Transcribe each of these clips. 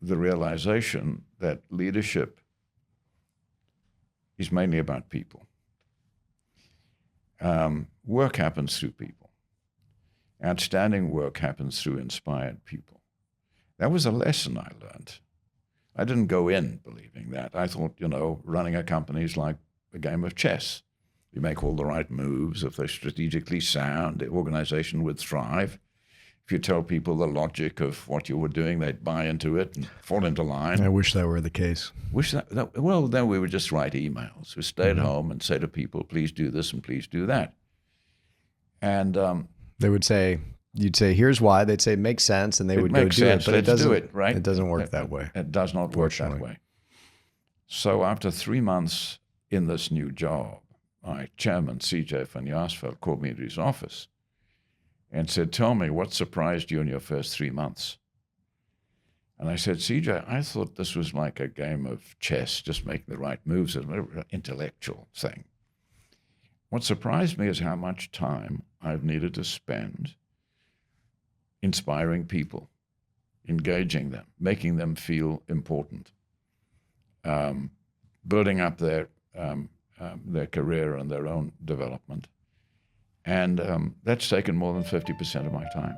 the realization that leadership is mainly about people. Work happens through people. Outstanding work happens through inspired people. That was a lesson I learned. I didn't go in believing that. I thought, running a company is like a game of chess. You make all the right moves. If they're strategically sound, the organization would thrive. If you tell people the logic of what you were doing, they'd buy into it and fall into line. I wish that were the case. Well, then we would just write emails. We stay at home and say to people, please do this and please do that. And they would say, you'd say, here's why. They'd say, it makes sense, and they would go do it. But let's do it, right? It doesn't work that way. It does not work that way. So after 3 months in this new job, my chairman, CJ van Jaarsveld, called me into his office and said, tell me, what surprised you in your first 3 months? And I said, CJ, I thought this was like a game of chess, just making the right moves, an intellectual thing. What surprised me is how much time I've needed to spend inspiring people, engaging them, making them feel important, building up their career and their own development. And that's taken more than 50% of my time.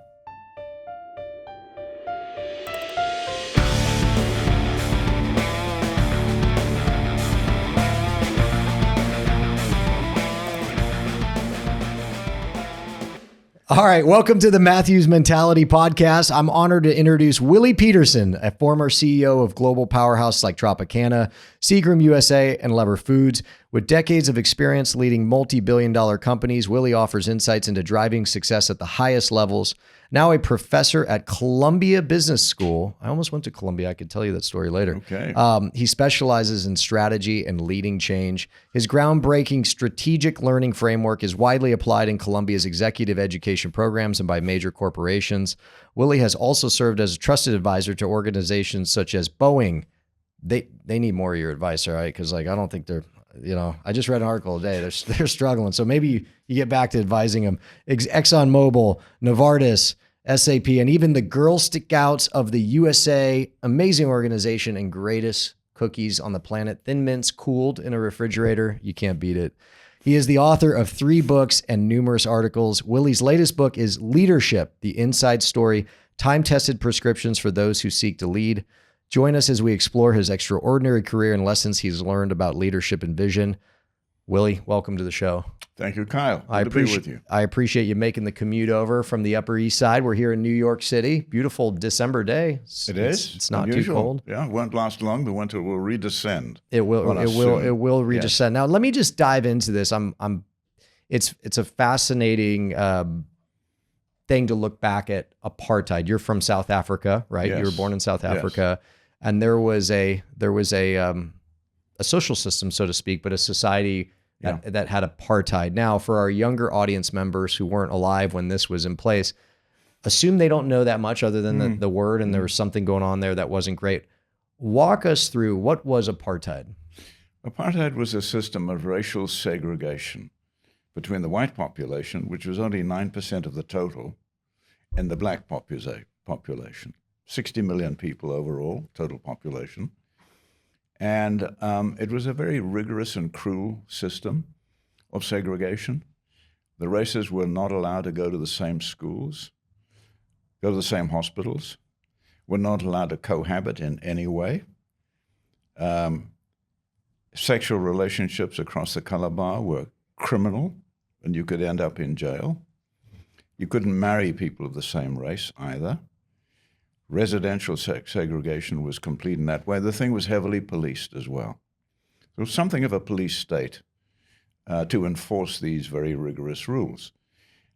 All right, welcome to the Matthews Mentality Podcast. I'm honored to introduce Willie Pieterson, a former CEO of global powerhouses like Tropicana, Seagram USA, and Unilever Foods. With decades of experience leading multi-billion-dollar companies, Willie offers insights into driving success at the highest levels. Now a professor at Columbia Business School. I almost went to Columbia. I could tell you that story later. Okay. He specializes in strategy and leading change. His groundbreaking strategic learning framework is widely applied in Columbia's executive education programs and by major corporations. Willie has also served as a trusted advisor to organizations such as Boeing. They need more of your advice, all right? Because I don't think they're, I just read an article today. They're struggling. So maybe you get back to advising them. ExxonMobil, Novartis, SAP, and even the Girl Scouts of the USA, amazing organization and greatest cookies on the planet. Thin Mints cooled in a refrigerator. You can't beat it. He is the author of 3 books and numerous articles. Willie's latest book is Leadership, the Inside Story, time-tested prescriptions for those who seek to lead. Join us as we explore his extraordinary career and lessons he's learned about leadership and vision. Willie, welcome to the show. Thank you, Kyle. Good to be with you. I appreciate you making the commute over from the Upper East Side. We're here in New York City. Beautiful December day. It's not unusual. Too cold. Yeah, it won't last long. The winter will redescend. It will redescend. Yes. Now, let me just dive into this. It's a fascinating thing to look back at apartheid. You're from South Africa, right? Yes. You were born in South Africa, and there was a social system, so to speak, but a society that had apartheid. Now, for our younger audience members who weren't alive when this was in place, assume they don't know that much other than the word, and there was something going on there that wasn't great. Walk us through, what was apartheid? Apartheid was a system of racial segregation between the white population, which was only 9% of the total, and the black population. 60 million people overall, total population. And it was a very rigorous and cruel system of segregation. The races were not allowed to go to the same schools, go to the same hospitals, were not allowed to cohabit in any way. Sexual relationships across the color bar were criminal, and you could end up in jail. You couldn't marry people of the same race either. Residential segregation was complete in that way. The thing was heavily policed as well. There was something of a police state to enforce these very rigorous rules.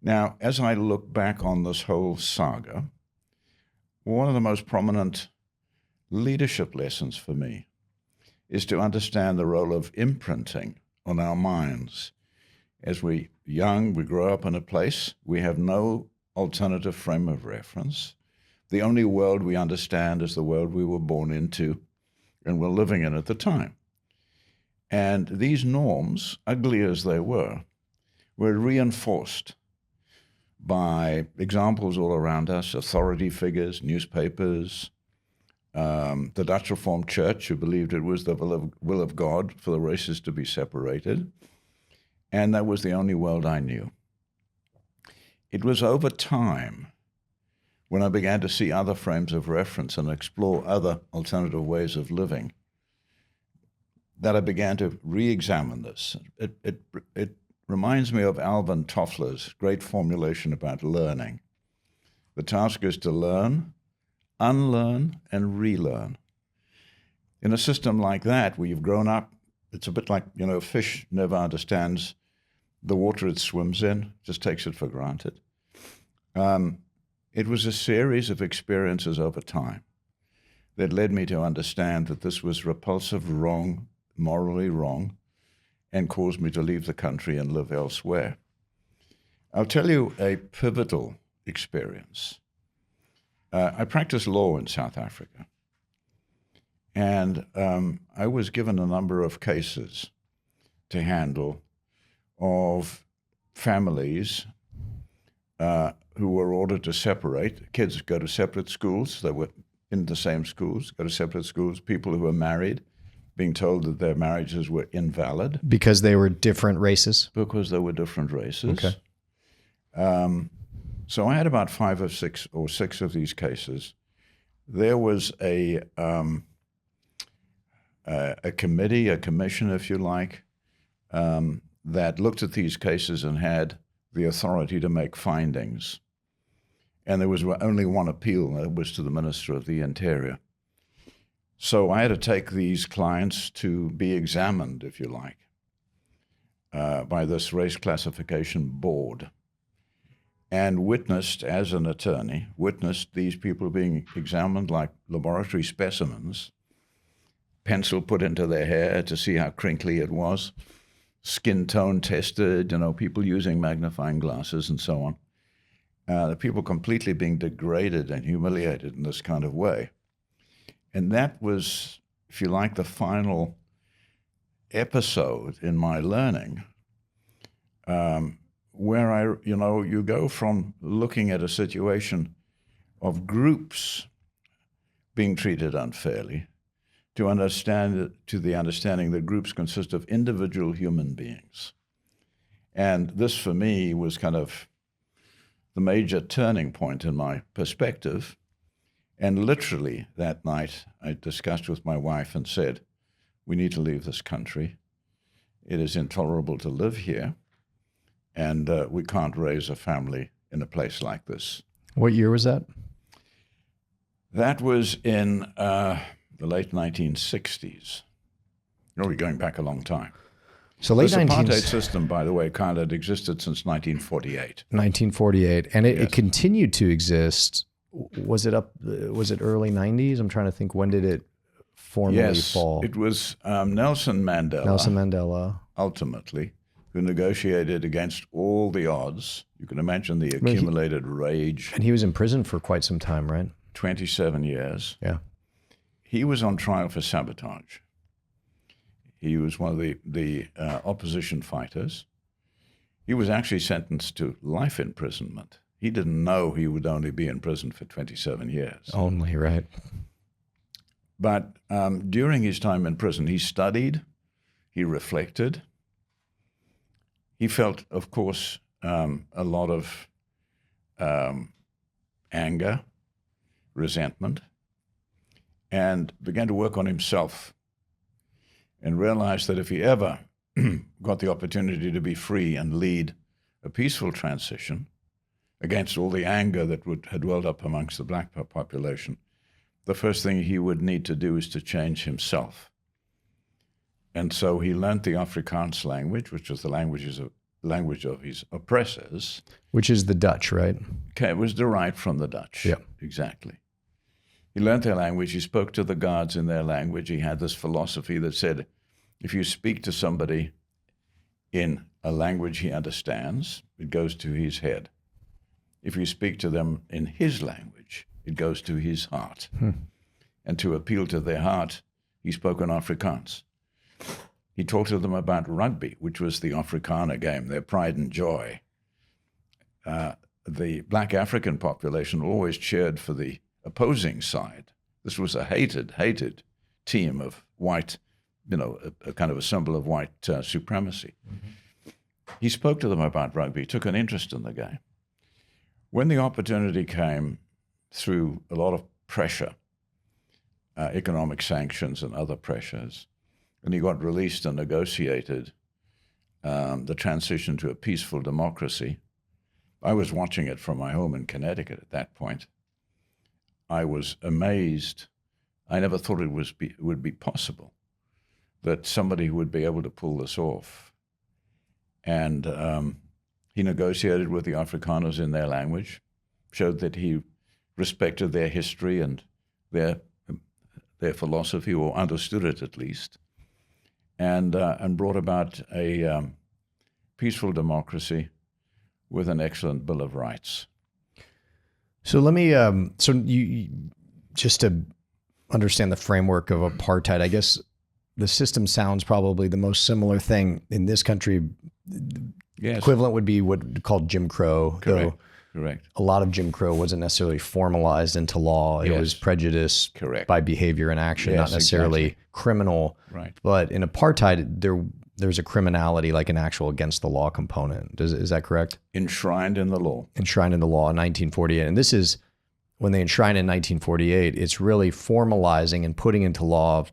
Now, as I look back on this whole saga, one of the most prominent leadership lessons for me is to understand the role of imprinting on our minds. As we're young, we grow up in a place, we have no alternative frame of reference. The only world we understand is the world we were born into and were living in at the time. And these norms, ugly as they were reinforced by examples all around us, authority figures, newspapers, the Dutch Reformed Church, who believed it was the will of God for the races to be separated. And that was the only world I knew. It was over time, when I began to see other frames of reference and explore other alternative ways of living, that I began to re-examine this. It reminds me of Alvin Toffler's great formulation about learning. The task is to learn, unlearn, and relearn. In a system like that, where you've grown up, it's a bit like, a fish never understands the water it swims in, just takes it for granted. It was a series of experiences over time that led me to understand that this was repulsive, wrong, morally wrong, and caused me to leave the country and live elsewhere. I'll tell you a pivotal experience. I practiced law in South Africa, and I was given a number of cases to handle of families who were ordered to separate. Kids go to separate schools. They were in the same schools, go to separate schools. People who were married being told that their marriages were invalid. Because they were different races? Because they were different races. Okay. So I had about 5 or 6 of these cases. There was a committee, a commission, if you like, that looked at these cases and had the authority to make findings. And there was only one appeal, and that was to the Minister of the Interior. So I had to take these clients to be examined, if you like, by this race classification board, and witnessed, as an attorney, these people being examined like laboratory specimens, pencil put into their hair to see how crinkly it was, skin tone tested, people using magnifying glasses and so on. The people completely being degraded and humiliated in this kind of way. And that was, if you like, the final episode in my learning, where you go from looking at a situation of groups being treated unfairly to the understanding that groups consist of individual human beings. And this, for me, was kind of the major turning point in my perspective. And literally that night, I discussed with my wife and said, we need to leave this country. It is intolerable to live here, and we can't raise a family in a place like this. What year was that? That was in the late 1960s. We're going back a long time. So late this 19... apartheid system, by the way, kind of existed since 1948. 1948, and Yes. it continued to exist. Was it early 90s? I'm trying to think, when did it formally fall? It was Nelson Mandela. Ultimately, who negotiated against all the odds. You can imagine the accumulated rage. And he was in prison for quite some time, right? 27 years. Yeah. He was on trial for sabotage. He was one of the opposition fighters. He was actually sentenced to life imprisonment. He didn't know he would only be in prison for 27 years. Only, right. But during his time in prison, he studied, he reflected. He felt, of course, a lot of anger, resentment, and began to work on himself and realized that if he ever got the opportunity to be free and lead a peaceful transition against all the anger that had welled up amongst the black population, the first thing he would need to do is to change himself. And so he learned the Afrikaans language, which was the language of his oppressors. Which is the Dutch, right? Okay, it was derived from the Dutch. Yeah. Exactly. He learned their language. He spoke to the guards in their language. He had this philosophy that said, if you speak to somebody in a language he understands, it goes to his head. If you speak to them in his language, it goes to his heart. And to appeal to their heart, he spoke in Afrikaans. He talked to them about rugby, which was the Afrikaner game, their pride and joy. The black African population always cheered for the opposing side, This was a hated team of white, a kind of a symbol of white supremacy. He spoke to them about rugby, took an interest in the game. When the opportunity came through a lot of pressure, economic sanctions and other pressures, and he got released and negotiated the transition to a peaceful democracy. I was watching it from my home in Connecticut at that point. I was amazed. I never thought it would be possible that somebody would be able to pull this off. And he negotiated with the Afrikaners in their language, showed that he respected their history and their philosophy, or understood it at least, and brought about a peaceful democracy with an excellent Bill of Rights. So let me, so you just to understand the framework of apartheid, I guess the system sounds probably the most similar thing in this country. Yes. Equivalent would be what called Jim Crow. Correct. Correct. A lot of Jim Crow wasn't necessarily formalized into law. It was prejudice by behavior and action, not necessarily criminal. Right. But in apartheid, there's a criminality, like an actual against the law component. Is that correct? Enshrined in the law. Enshrined in the law in 1948. And this is, when they enshrined in 1948, it's really formalizing and putting into law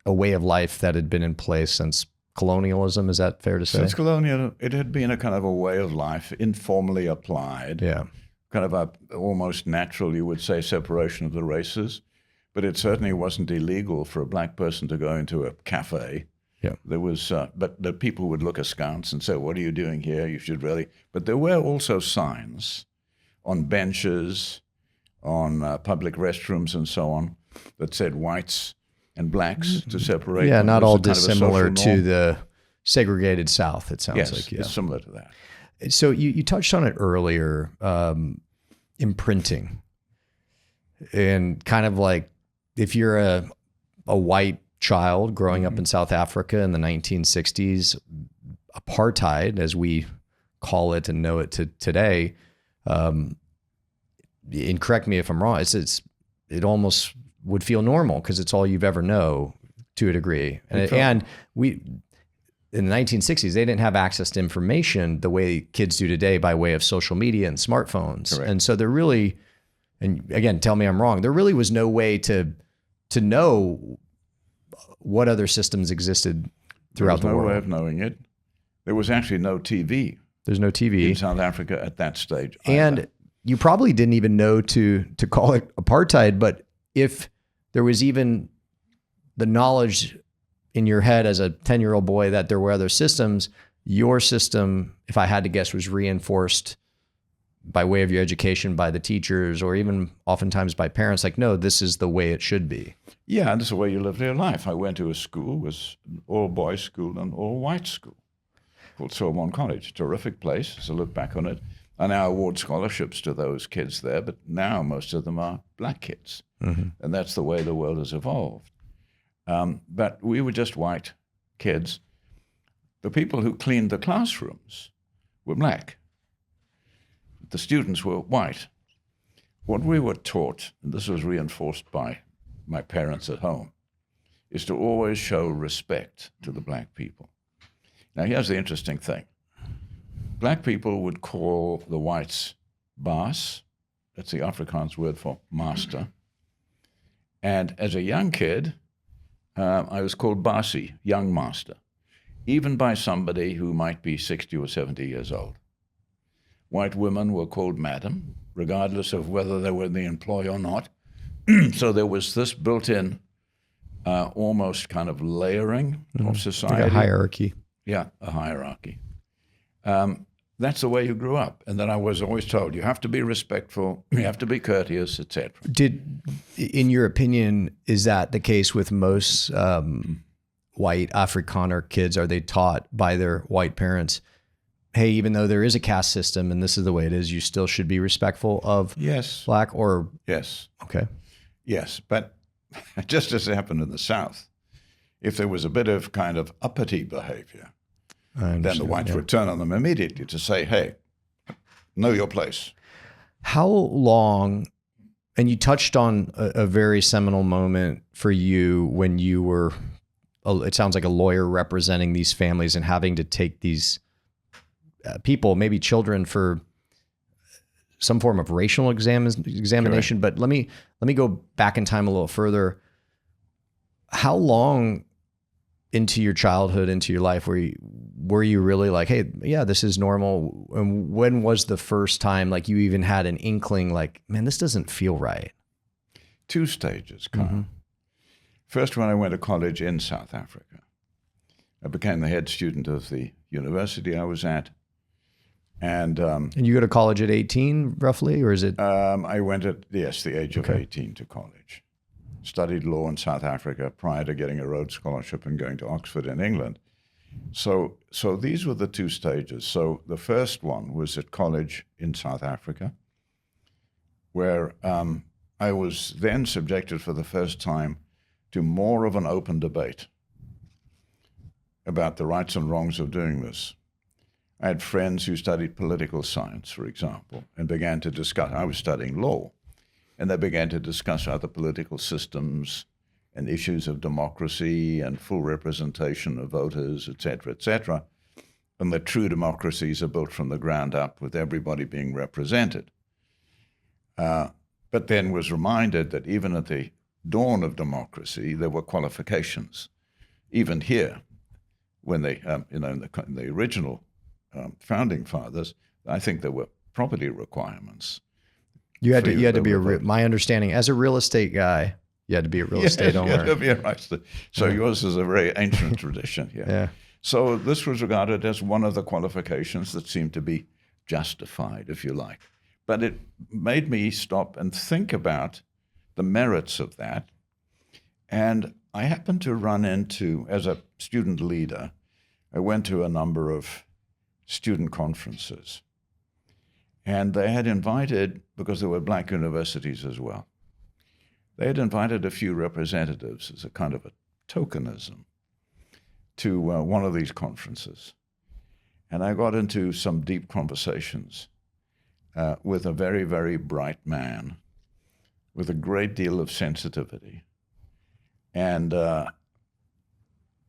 a way of life that had been in place since colonialism. Is that fair to say? Since colonial, it had been a kind of a way of life, informally applied. Yeah. Kind of a almost natural, you would say, separation of the races. But it certainly wasn't illegal for a black person to go into a cafe. Yeah. There was, but the people would look askance and say, "What are you doing here? You should really." But there were also signs on benches, on public restrooms, and so on, that said whites and blacks to separate. Yeah, them. not It was all a kind of a dissimilar social norm. to the segregated South. It sounds Yes, like. Yeah, it's similar to that. So you touched on it earlier, imprinting, and kind of like if you're a white child growing up in South Africa in the 1960s, apartheid, as we call it and know it today, and correct me if I'm wrong, it almost would feel normal because it's all you've ever know to a degree. And we, in the 1960s, they didn't have access to information the way kids do today by way of social media and smartphones. Correct. And so there really, and again, tell me I'm wrong, there really was no way to know what other systems existed throughout the world. There was no way of knowing it. There was actually no TV. There's no TV in South Africa at that stage either. And you probably didn't even know to call it apartheid, but if there was even the knowledge in your head as a 10-year-old boy that there were other systems, your system, if I had to guess, was reinforced by way of your education by the teachers or even oftentimes by parents, like, no, this is the way it should be. Yeah, and this is the way you lived your life. I went to a school, it was an all-boys school and all-white school called Sorbonne College. Terrific place, as I look back on it. I now award scholarships to those kids there, but now most of them are black kids. Mm-hmm. And that's the way the world has evolved. But we were just white kids. The people who cleaned the classrooms were black. The students were white. What we were taught, and this was reinforced by my parents at home, is to always show respect to the black people. Now, here's the interesting thing. Black people would call the whites baas. That's the Afrikaans word for master. And as a young kid, I was called Basi, young master, even by somebody who might be 60 or 70 years old. White women were called madam, regardless of whether they were in the employ or not. So there was this built-in, almost kind of layering of society. Like a hierarchy. Yeah, a hierarchy. That's the way you grew up. And then I was always told, you have to be respectful, you have to be courteous, etc. In your opinion, is that the case with most white Afrikaner kids? Are they taught by their white parents, hey, even though there is a caste system and this is the way it is, you still should be respectful of black? Or yes. Okay. Yes, but just as it happened in the South, if there was a bit of kind of uppity behavior, then the whites would turn on them immediately to say, hey, know your place. How long, And you touched on a very seminal moment for you when you were, it sounds like a lawyer representing these families and having to take these people, maybe children, for some form of racial examination. Correct. But let me go back in time a little further. How long into your childhood, into your life, were you really like, hey, yeah, this is normal? And when was the first time like you even had an inkling like, man, this doesn't feel right? 2 stages, Carl. Mm-hmm. First, when I went to college in South Africa, I became the head student of the university I was at. And you go to college at 18, roughly, or is it? I went at, the age of 18 to college. Studied law in South Africa prior to getting a Rhodes Scholarship and going to Oxford in England. So these were the 2 stages. So the first one was at college in South Africa, where I was then subjected for the first time to more of an open debate about the rights and wrongs of doing this. I had friends who studied political science, for example, and began to discuss. I was studying law, and they began to discuss other political systems and issues of democracy and full representation of voters, et cetera, and that true democracies are built from the ground up with everybody being represented. But then was reminded that even at the dawn of democracy, there were qualifications. Even here, when they, in the original founding fathers, I think there were property requirements. You had to be my understanding as a real estate guy, you had to be a real estate owner. Right. So yours is a very ancient tradition. Yeah. So this was regarded as one of the qualifications that seemed to be justified, if you like. But it made me stop and think about the merits of that. And I happened to run into, as a student leader, I went to a number of student conferences. And they had invited, because there were black universities as well, they had invited a few representatives as a kind of a tokenism to one of these conferences. And I got into some deep conversations with a very, very bright man with a great deal of sensitivity. And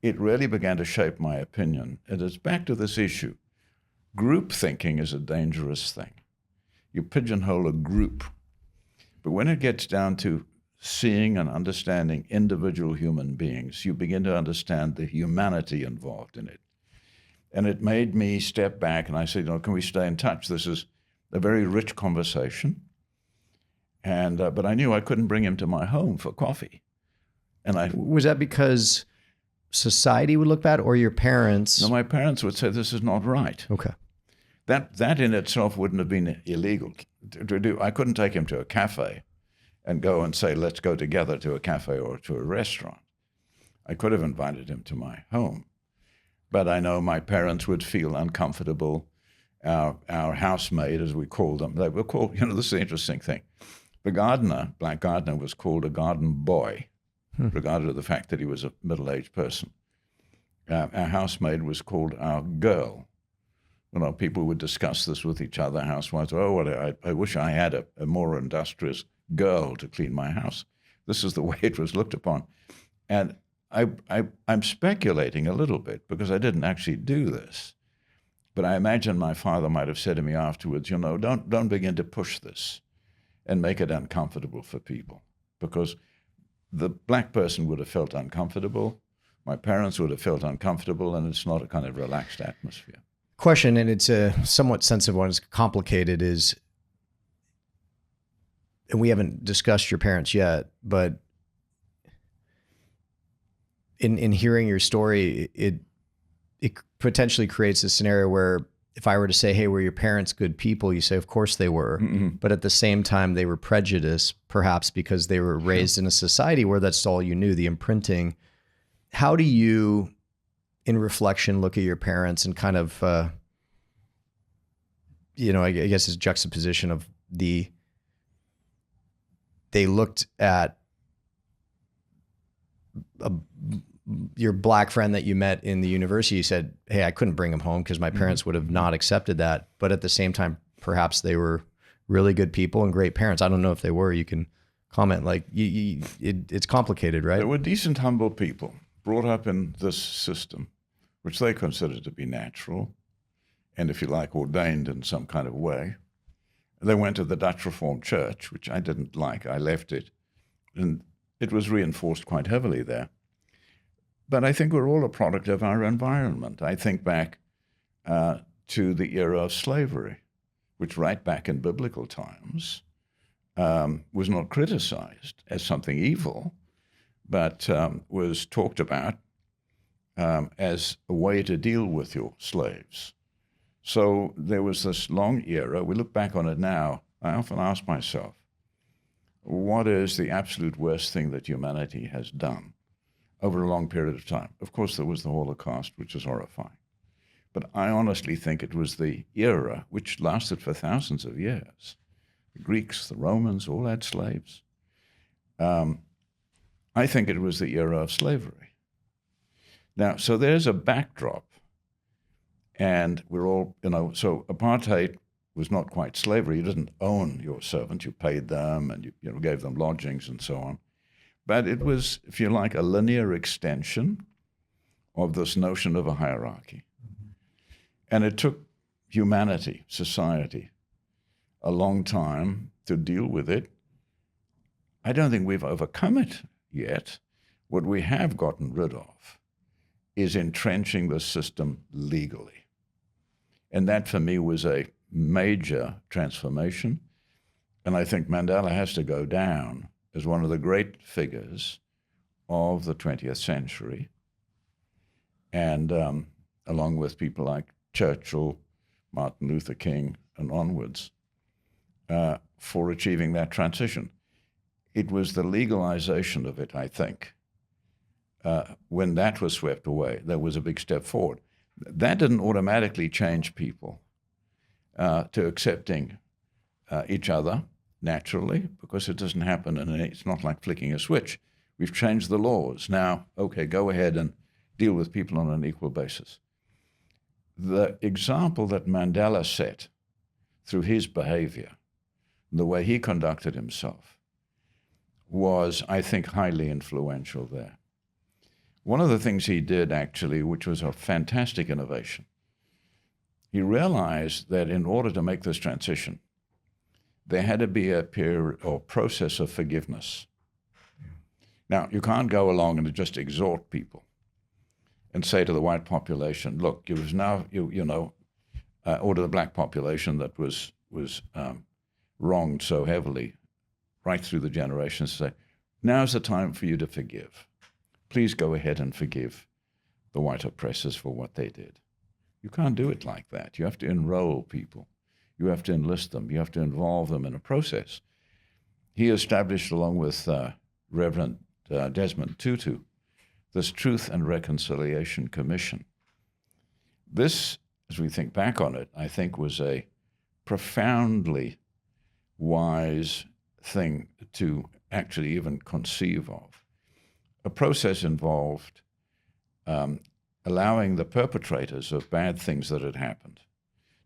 it really began to shape my opinion. And it's back to this issue. Group thinking is a dangerous thing. You pigeonhole a group. But when it gets down to seeing and understanding individual human beings, you begin to understand the humanity involved in it. And it made me step back, and I said, can we stay in touch? This is a very rich conversation. And but I knew I couldn't bring him to my home for coffee. And was that because society would look bad, or your parents? No, my parents would say this is not right. Okay. That in itself wouldn't have been illegal to do. I couldn't take him to a cafe and go and say, let's go together to a cafe or to a restaurant. I could have invited him to my home. But I know my parents would feel uncomfortable. Our housemaid, as we called them, they were called, this is the interesting thing. The gardener, black gardener, was called a garden boy, regarded to the fact that he was a middle-aged person. Our housemaid was called our girl. People would discuss this with each other, housewives. I wish I had a more industrious girl to clean my house. This is the way it was looked upon. And I'm speculating a little bit because I didn't actually do this. But I imagine my father might have said to me afterwards, don't begin to push this and make it uncomfortable for people, because the black person would have felt uncomfortable, my parents would have felt uncomfortable, and it's not a kind of relaxed atmosphere. Question, and it's a somewhat sensitive one, it's complicated, is, and we haven't discussed your parents yet, but in hearing your story, it potentially creates a scenario where if I were to say, hey, were your parents good people? You say, of course they were. Mm-hmm. But at the same time, they were prejudiced, perhaps because they were raised in a society where that's all you knew, the imprinting. How do you, in reflection, look at your parents and kind of, I guess it's juxtaposition of they looked at your black friend that you met in the university, you said, hey, I couldn't bring him home because my parents would have not accepted that. But at the same time, perhaps they were really good people and great parents. I don't know if they were. You can comment? Like, it's complicated, right? They were decent, humble people brought up in this system, which they considered to be natural, and if you like, ordained in some kind of way. They went to the Dutch Reformed Church, which I didn't like. I left it, and it was reinforced quite heavily there. But I think we're all a product of our environment. I think back to the era of slavery, which right back in biblical times was not criticized as something evil, but was talked about as a way to deal with your slaves. So there was this long era. We look back on it now. I often ask myself, what is the absolute worst thing that humanity has done over a long period of time? Of course, there was the Holocaust, which is horrifying. But I honestly think it was the era which lasted for thousands of years. The Greeks, the Romans, all had slaves. I think it was the era of slavery. Now, so there's a backdrop. And we're all, so apartheid was not quite slavery. You didn't own your servant. You paid them and you gave them lodgings and so on. But it was, if you like, a linear extension of this notion of a hierarchy. And it took humanity, society, a long time to deal with it. I don't think we've overcome it yet. What we have gotten rid of is entrenching the system legally. And that, for me, was a major transformation. And I think Mandela has to go down as one of the great figures of the 20th century. And along with people like Churchill, Martin Luther King, and onwards, for achieving that transition. It was the legalization of it, I think. When that was swept away, there was a big step forward. That didn't automatically change people to accepting each other naturally, because it doesn't happen, and it's not like flicking a switch. We've changed the laws. Now, okay, go ahead and deal with people on an equal basis. The example that Mandela set through his behavior, the way he conducted himself, was, I think, highly influential there. One of the things he did, actually, which was a fantastic innovation, he realized that in order to make this transition, there had to be a period or process of forgiveness. Now, you can't go along and just exhort people and say to the white population, look, it was now, or to the black population that was wronged so heavily right through the generations, say, now's the time for you to forgive. Please go ahead and forgive the white oppressors for what they did. You can't do it like that. You have to enroll people. You have to enlist them. You have to involve them in a process. He established, along with Reverend Desmond Tutu, this Truth and Reconciliation Commission. This, as we think back on it, I think was a profoundly wise thing to actually even conceive of. A process involved allowing the perpetrators of bad things that had happened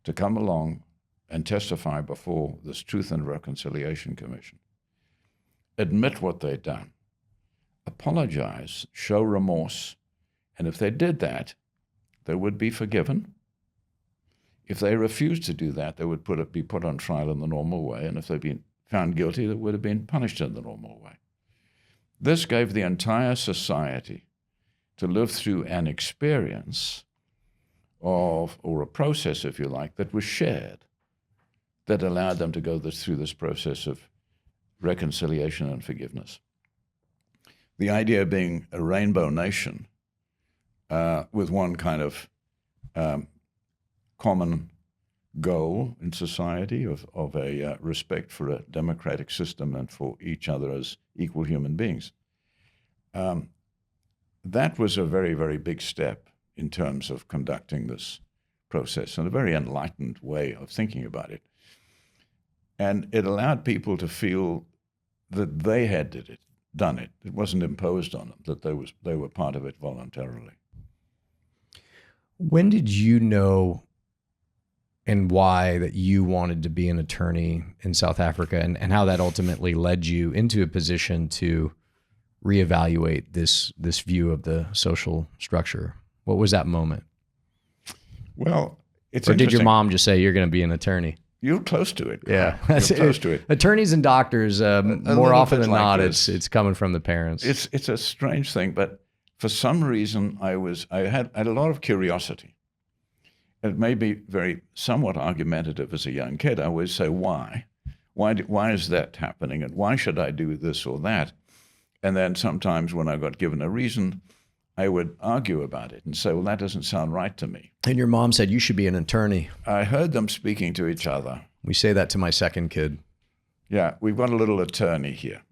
to come along and testify before this Truth and Reconciliation Commission, admit what they'd done, apologize, show remorse, and if they did that, they would be forgiven. If they refused to do that, they would be put on trial in the normal way, and if they'd been found guilty, they would have been punished in the normal way. This gave the entire society to live through an experience of, or a process, if you like, that was shared, that allowed them to go through this process of reconciliation and forgiveness. The idea being a rainbow nation with one kind of common goal in society of a respect for a democratic system and for each other as equal human beings. That was a very, very big step in terms of conducting this process, and a very enlightened way of thinking about it. And it allowed people to feel that they had done it. It wasn't imposed on them, that they were part of it voluntarily. When did you know and why that you wanted to be an attorney in South Africa, and how that ultimately led you into a position to reevaluate this view of the social structure. What was that moment? Well, it's Or did your interesting. mom just say you're going to be an attorney? You're close to it. Yeah, You're close to it. Attorneys and doctors, more little often bit than like not, this. it's coming from the parents. It's a strange thing, but for some reason I had a lot of curiosity. It may be somewhat argumentative as a young kid. I always say, why? Why is that happening? And why should I do this or that? And then sometimes when I got given a reason, I would argue about it and say, well, that doesn't sound right to me. And your mom said you should be an attorney. I heard them speaking to each other. We say that to my second kid. Yeah, we've got a little attorney here.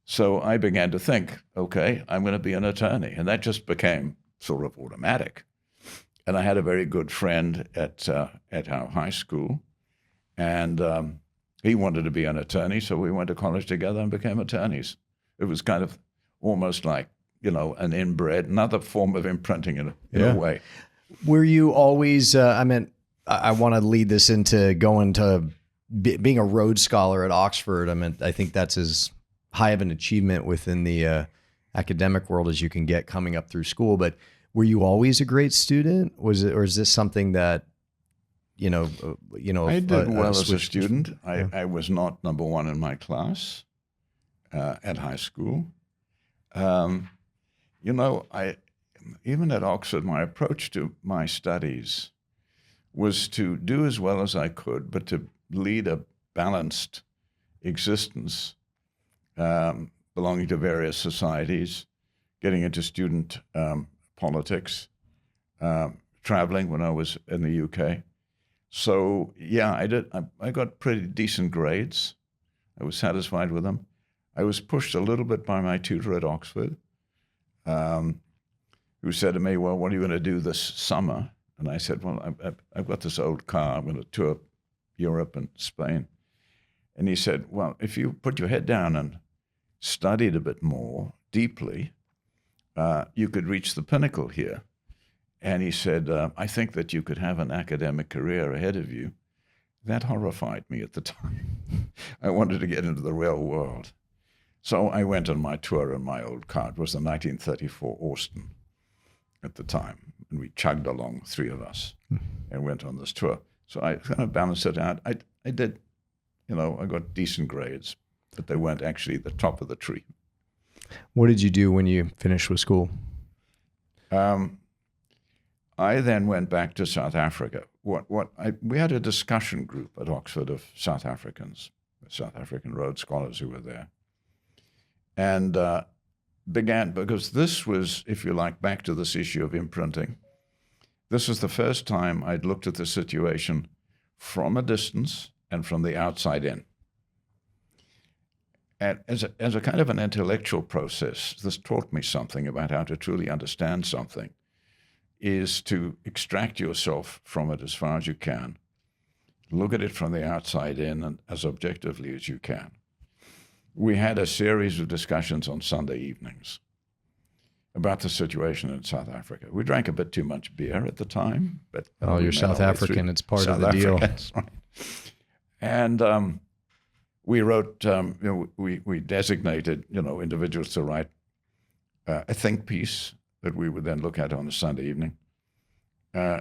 So I began to think, okay, I'm going to be an attorney. And that just became sort of automatic. And I had a very good friend at our high school, and he wanted to be an attorney, so we went to college together and became attorneys. It was kind of almost like, an inbred, another form of imprinting in a way. Were you always, I want to lead this into going to being a Rhodes Scholar at Oxford. I think that's as high of an achievement within the academic world as you can get coming up through school. But were you always a great student? Or is this something that, I did well as a student. I was not number one in my class at high school. Even at Oxford, my approach to my studies was to do as well as I could, but to lead a balanced existence, belonging to various societies, getting into student politics, traveling when I was in the UK. So, yeah, I did. I got pretty decent grades. I was satisfied with them. I was pushed a little bit by my tutor at Oxford, who said to me, well, what are you going to do this summer? And I said, well, I've got this old car. I'm going to tour Europe and Spain. And he said, well, if you put your head down and studied a bit more deeply, you could reach the pinnacle here. And he said, I think that you could have an academic career ahead of you. That horrified me at the time. I wanted to get into the real world. So I went on my tour in my old car. It was the 1934 Austin at the time. And we chugged along, three of us, and went on this tour. So I kind of balanced it out. I did, I got decent grades, but they weren't actually the top of the tree. What did you do when you finished with school? I then went back to South Africa. We had a discussion group at Oxford of South Africans, South African Rhodes Scholars who were there, and began, because this was, if you like, back to this issue of imprinting. This was the first time I'd looked at the situation from a distance and from the outside in. And as a kind of an intellectual process, this taught me something about how to truly understand something, is to extract yourself from it as far as you can, look at it from the outside in and as objectively as you can. We had a series of discussions on Sunday evenings about the situation in South Africa. We drank a bit too much beer at the time, but you're South African. It's part of the deal. That's right. And we wrote, we designated, individuals to write a think piece that we would then look at on a Sunday evening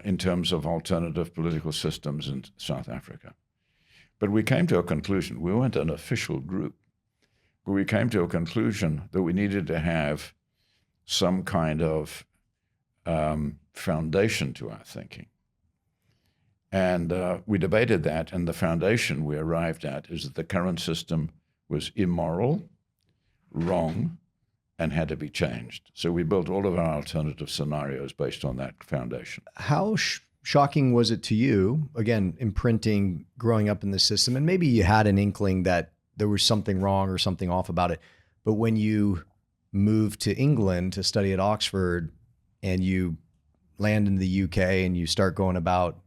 in terms of alternative political systems in South Africa. But we came to a conclusion. We weren't an official group, but we came to a conclusion that we needed to have some kind of foundation to our thinking. And we debated that, and the foundation we arrived at is that the current system was immoral, wrong, and had to be changed. So we built all of our alternative scenarios based on that foundation. How shocking was it to you, again, imprinting, growing up in the system, and maybe you had an inkling that there was something wrong or something off about it, but when you moved to England to study at Oxford and you land in the UK and you start going about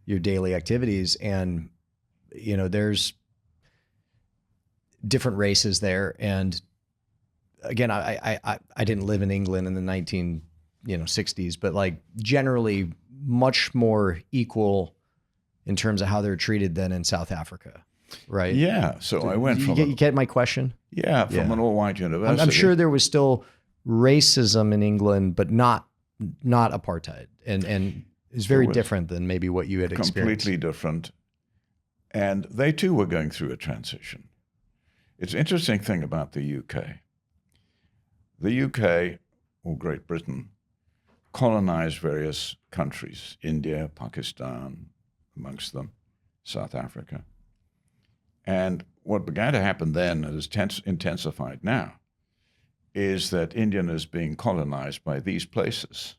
your daily activities, and there's different races there, and again, I didn't live in England in the 1960s, but like generally much more equal in terms of how they're treated than in South Africa, right? Yeah. So I went from You get my question? from an all-white university. I'm sure there was still racism in England, but not apartheid, and it's very different than maybe what you had experienced. Completely different. And they too were going through a transition. It's an interesting thing about the UK. The UK, or Great Britain, colonized various countries, India, Pakistan, amongst them, South Africa. And what began to happen then, and is intensified now, is that India is being colonized by these places.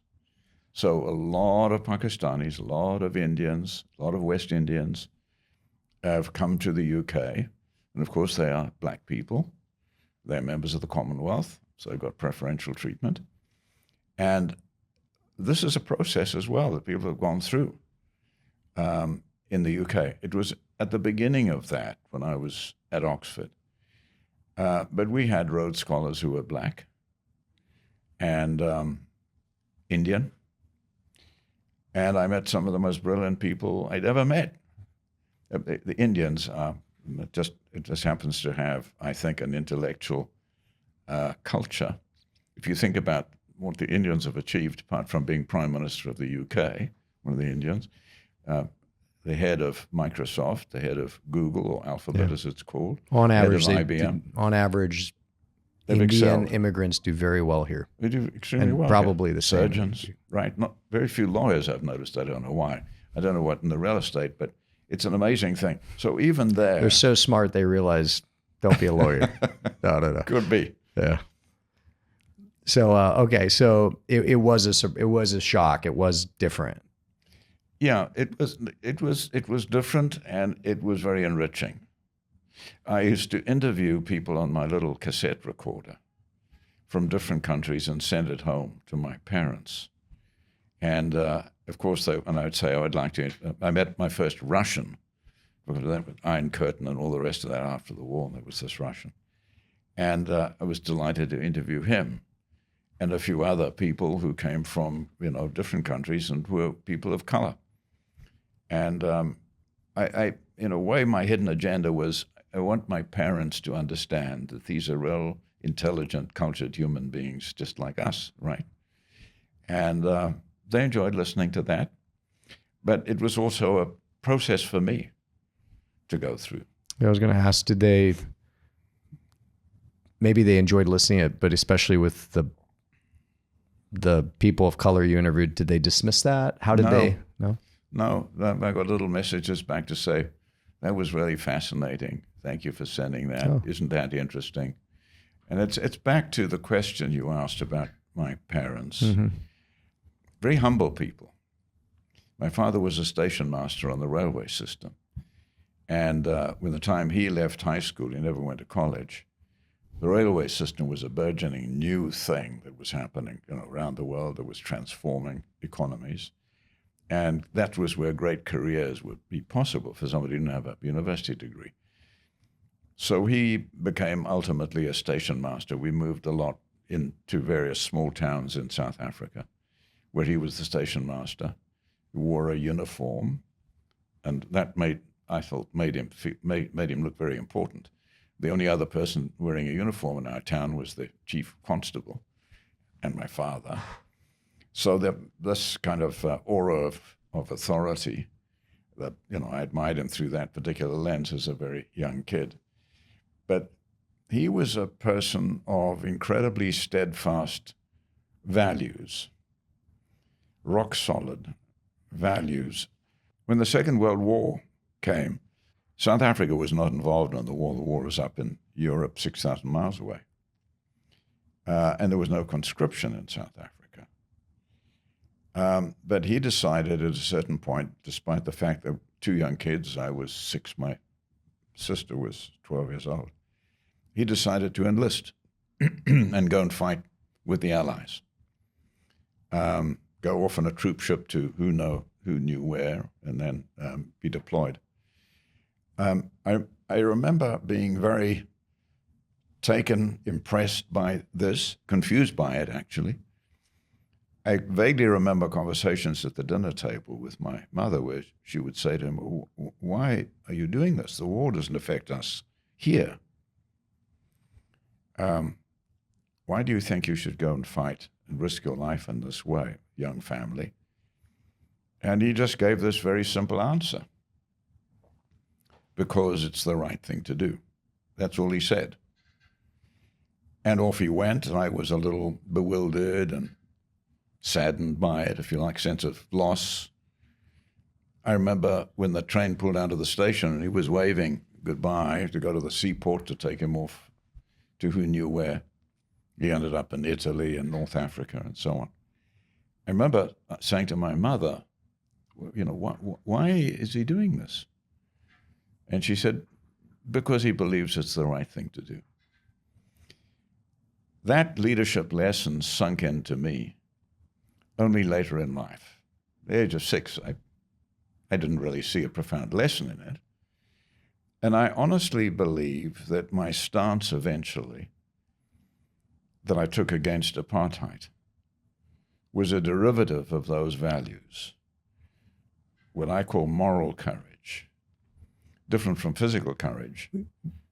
So a lot of Pakistanis, a lot of Indians, a lot of West Indians have come to the UK. And of course, they are black people. They're members of the Commonwealth, so they've got preferential treatment. And this is a process as well that people have gone through in the UK. It was at the beginning of that when I was at Oxford. But we had Rhodes Scholars who were black and Indian. And I met some of the most brilliant people I'd ever met. The Indians are it just happens to have, I think, an intellectual culture. If you think about what the Indians have achieved, apart from being Prime Minister of the UK, one of the Indians, the head of Microsoft, the head of Google, or Alphabet as it's called, on average, head of IBM. On average, They've Indian excelled. immigrants do very well here. They do extremely And well. probably the same. Surgeons, right? Not very few lawyers I've noticed. I don't know why. I don't know what in the real estate, but it's an amazing thing. So even there, They're so smart they realize don't be a lawyer. No. could be. Yeah. So okay, so it was a shock. It was different. Yeah, it was different, and it was very enriching. I used to interview people on my little cassette recorder from different countries and send it home to my parents. And of course, and I would say, I'd like to. I met my first Russian, because of that, with Iron Curtain and all the rest of that after the war. There was this Russian, and I was delighted to interview him, and a few other people who came from different countries and were people of color. And I, in a way, my hidden agenda was I want my parents to understand that these are real, intelligent, cultured human beings just like us, right? And they enjoyed listening to that. But it was also a process for me to go through. I was going to ask, maybe they enjoyed listening to it, but especially with the people of color you interviewed, did they dismiss that? How did they? No? No, I got little messages back to say, that was really fascinating. Thank you for sending that. Oh. Isn't that interesting? And it's back to the question you asked about my parents. Mm-hmm. Very humble people. My father was a station master on the railway system. And when the time he left high school, he never went to college. The railway system was a burgeoning new thing that was happening around the world that was transforming economies. And that was where great careers would be possible for somebody who didn't have a university degree. So he became ultimately a station master. We moved a lot into various small towns in South Africa, where he was the station master. He wore a uniform, and that made him look very important. The only other person wearing a uniform in our town was the chief constable and my father. So this kind of aura of authority that, I admired him through that particular lens as a very young kid. But he was a person of incredibly steadfast values, rock solid values. When the Second World War came, South Africa was not involved in the war. The war was up in Europe, 6,000 miles away. And there was no conscription in South Africa. But he decided at a certain point, despite the fact that 2 young kids, I was 6, my sister was 12 years old, he decided to enlist and go and fight with the Allies. Go off on a troop ship to who knew where, and then be deployed. I remember being very taken, impressed by this, confused by it, actually. I vaguely remember conversations at the dinner table with my mother where she would say to him, why are you doing this? The war doesn't affect us here. Why do you think you should go and fight and risk your life in this way, young family? And he just gave this very simple answer. Because it's the right thing to do. That's all he said. And off he went, and I was a little bewildered and saddened by it, if you like, sense of loss. I remember when the train pulled out of the station and he was waving goodbye to go to the seaport to take him off to who knew where. He ended up in Italy and North Africa and so on. I remember saying to my mother, you know, why is he doing this? And she said, because he believes it's the right thing to do. That leadership lesson sunk into me only later in life. At the age of 6, I didn't really see a profound lesson in it. And I honestly believe that my stance eventually that I took against apartheid was a derivative of those values, what I call moral courage, different from physical courage.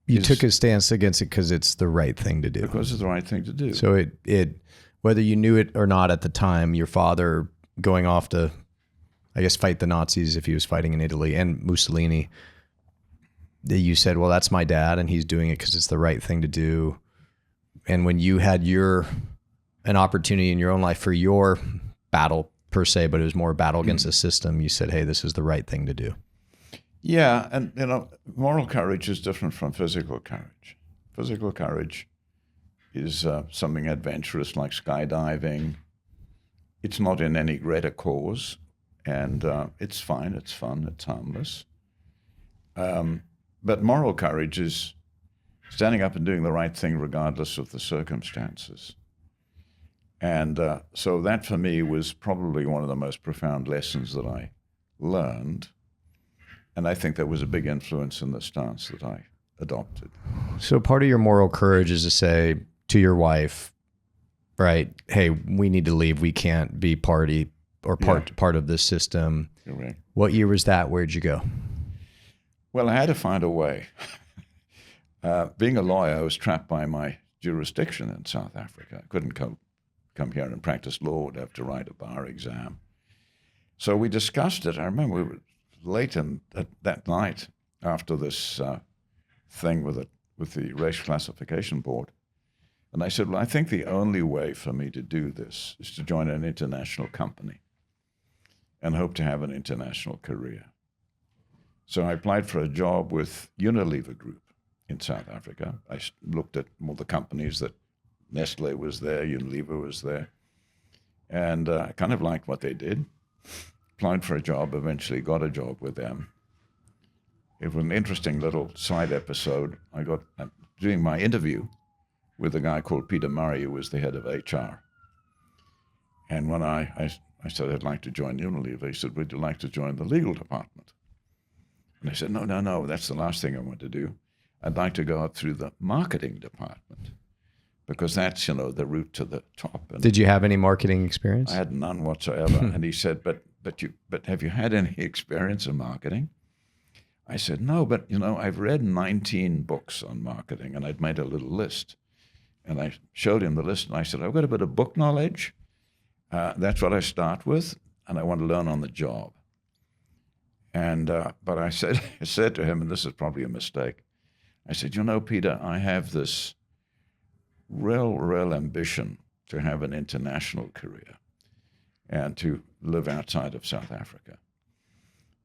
You took a stance against it because it's the right thing to do. Because it's the right thing to do. So it whether you knew it or not at the time, your father going off to, I guess, fight the Nazis if he was fighting in Italy, and Mussolini, you said, well, that's my dad and he's doing it because it's the right thing to do. And when you had an opportunity in your own life for your battle per se, but it was more a battle against the system, you said, hey, this is the right thing to do. Yeah, and you know, moral courage is different from physical courage. Physical courage is something adventurous like skydiving. It's not in any greater cause, and it's fine, it's fun, it's harmless. But moral courage is standing up and doing the right thing regardless of the circumstances. And so that for me was probably one of the most profound lessons that I learned. And I think that was a big influence in the stance that I adopted. So part of your moral courage is to say to your wife, right, hey, we need to leave. We can't be part of this system. Correct. What year was that? Where'd you go? Well, I had to find a way. Being a lawyer, I was trapped by my jurisdiction in South Africa. I couldn't come here and practice law. I'd have to write a bar exam. So we discussed it. I remember we were late that night after this thing with the Racial Classification Board. And I said, well, I think the only way for me to do this is to join an international company and hope to have an international career. So I applied for a job with Unilever Group in South Africa. I looked at all the companies that Nestle was there, Unilever was there, and I kind of liked what they did. Applied for a job, eventually got a job with them. It was an interesting little side episode. I got doing my interview with a guy called Peter Murray, who was the head of HR. And when I said, I'd like to join Unilever, he said, would you like to join the legal department? And I said, no, that's the last thing I want to do. I'd like to go up through the marketing department because that's, the route to the top. And did you have any marketing experience? I had none whatsoever. And he said, but have you had any experience in marketing? I said, no, but, I've read 19 books on marketing, and I'd made a little list. And I showed him the list, and I said, I've got a bit of book knowledge. That's what I start with, and I want to learn on the job. And but I said to him, and this is probably a mistake, I said, Peter, I have this real ambition to have an international career and to live outside of South Africa.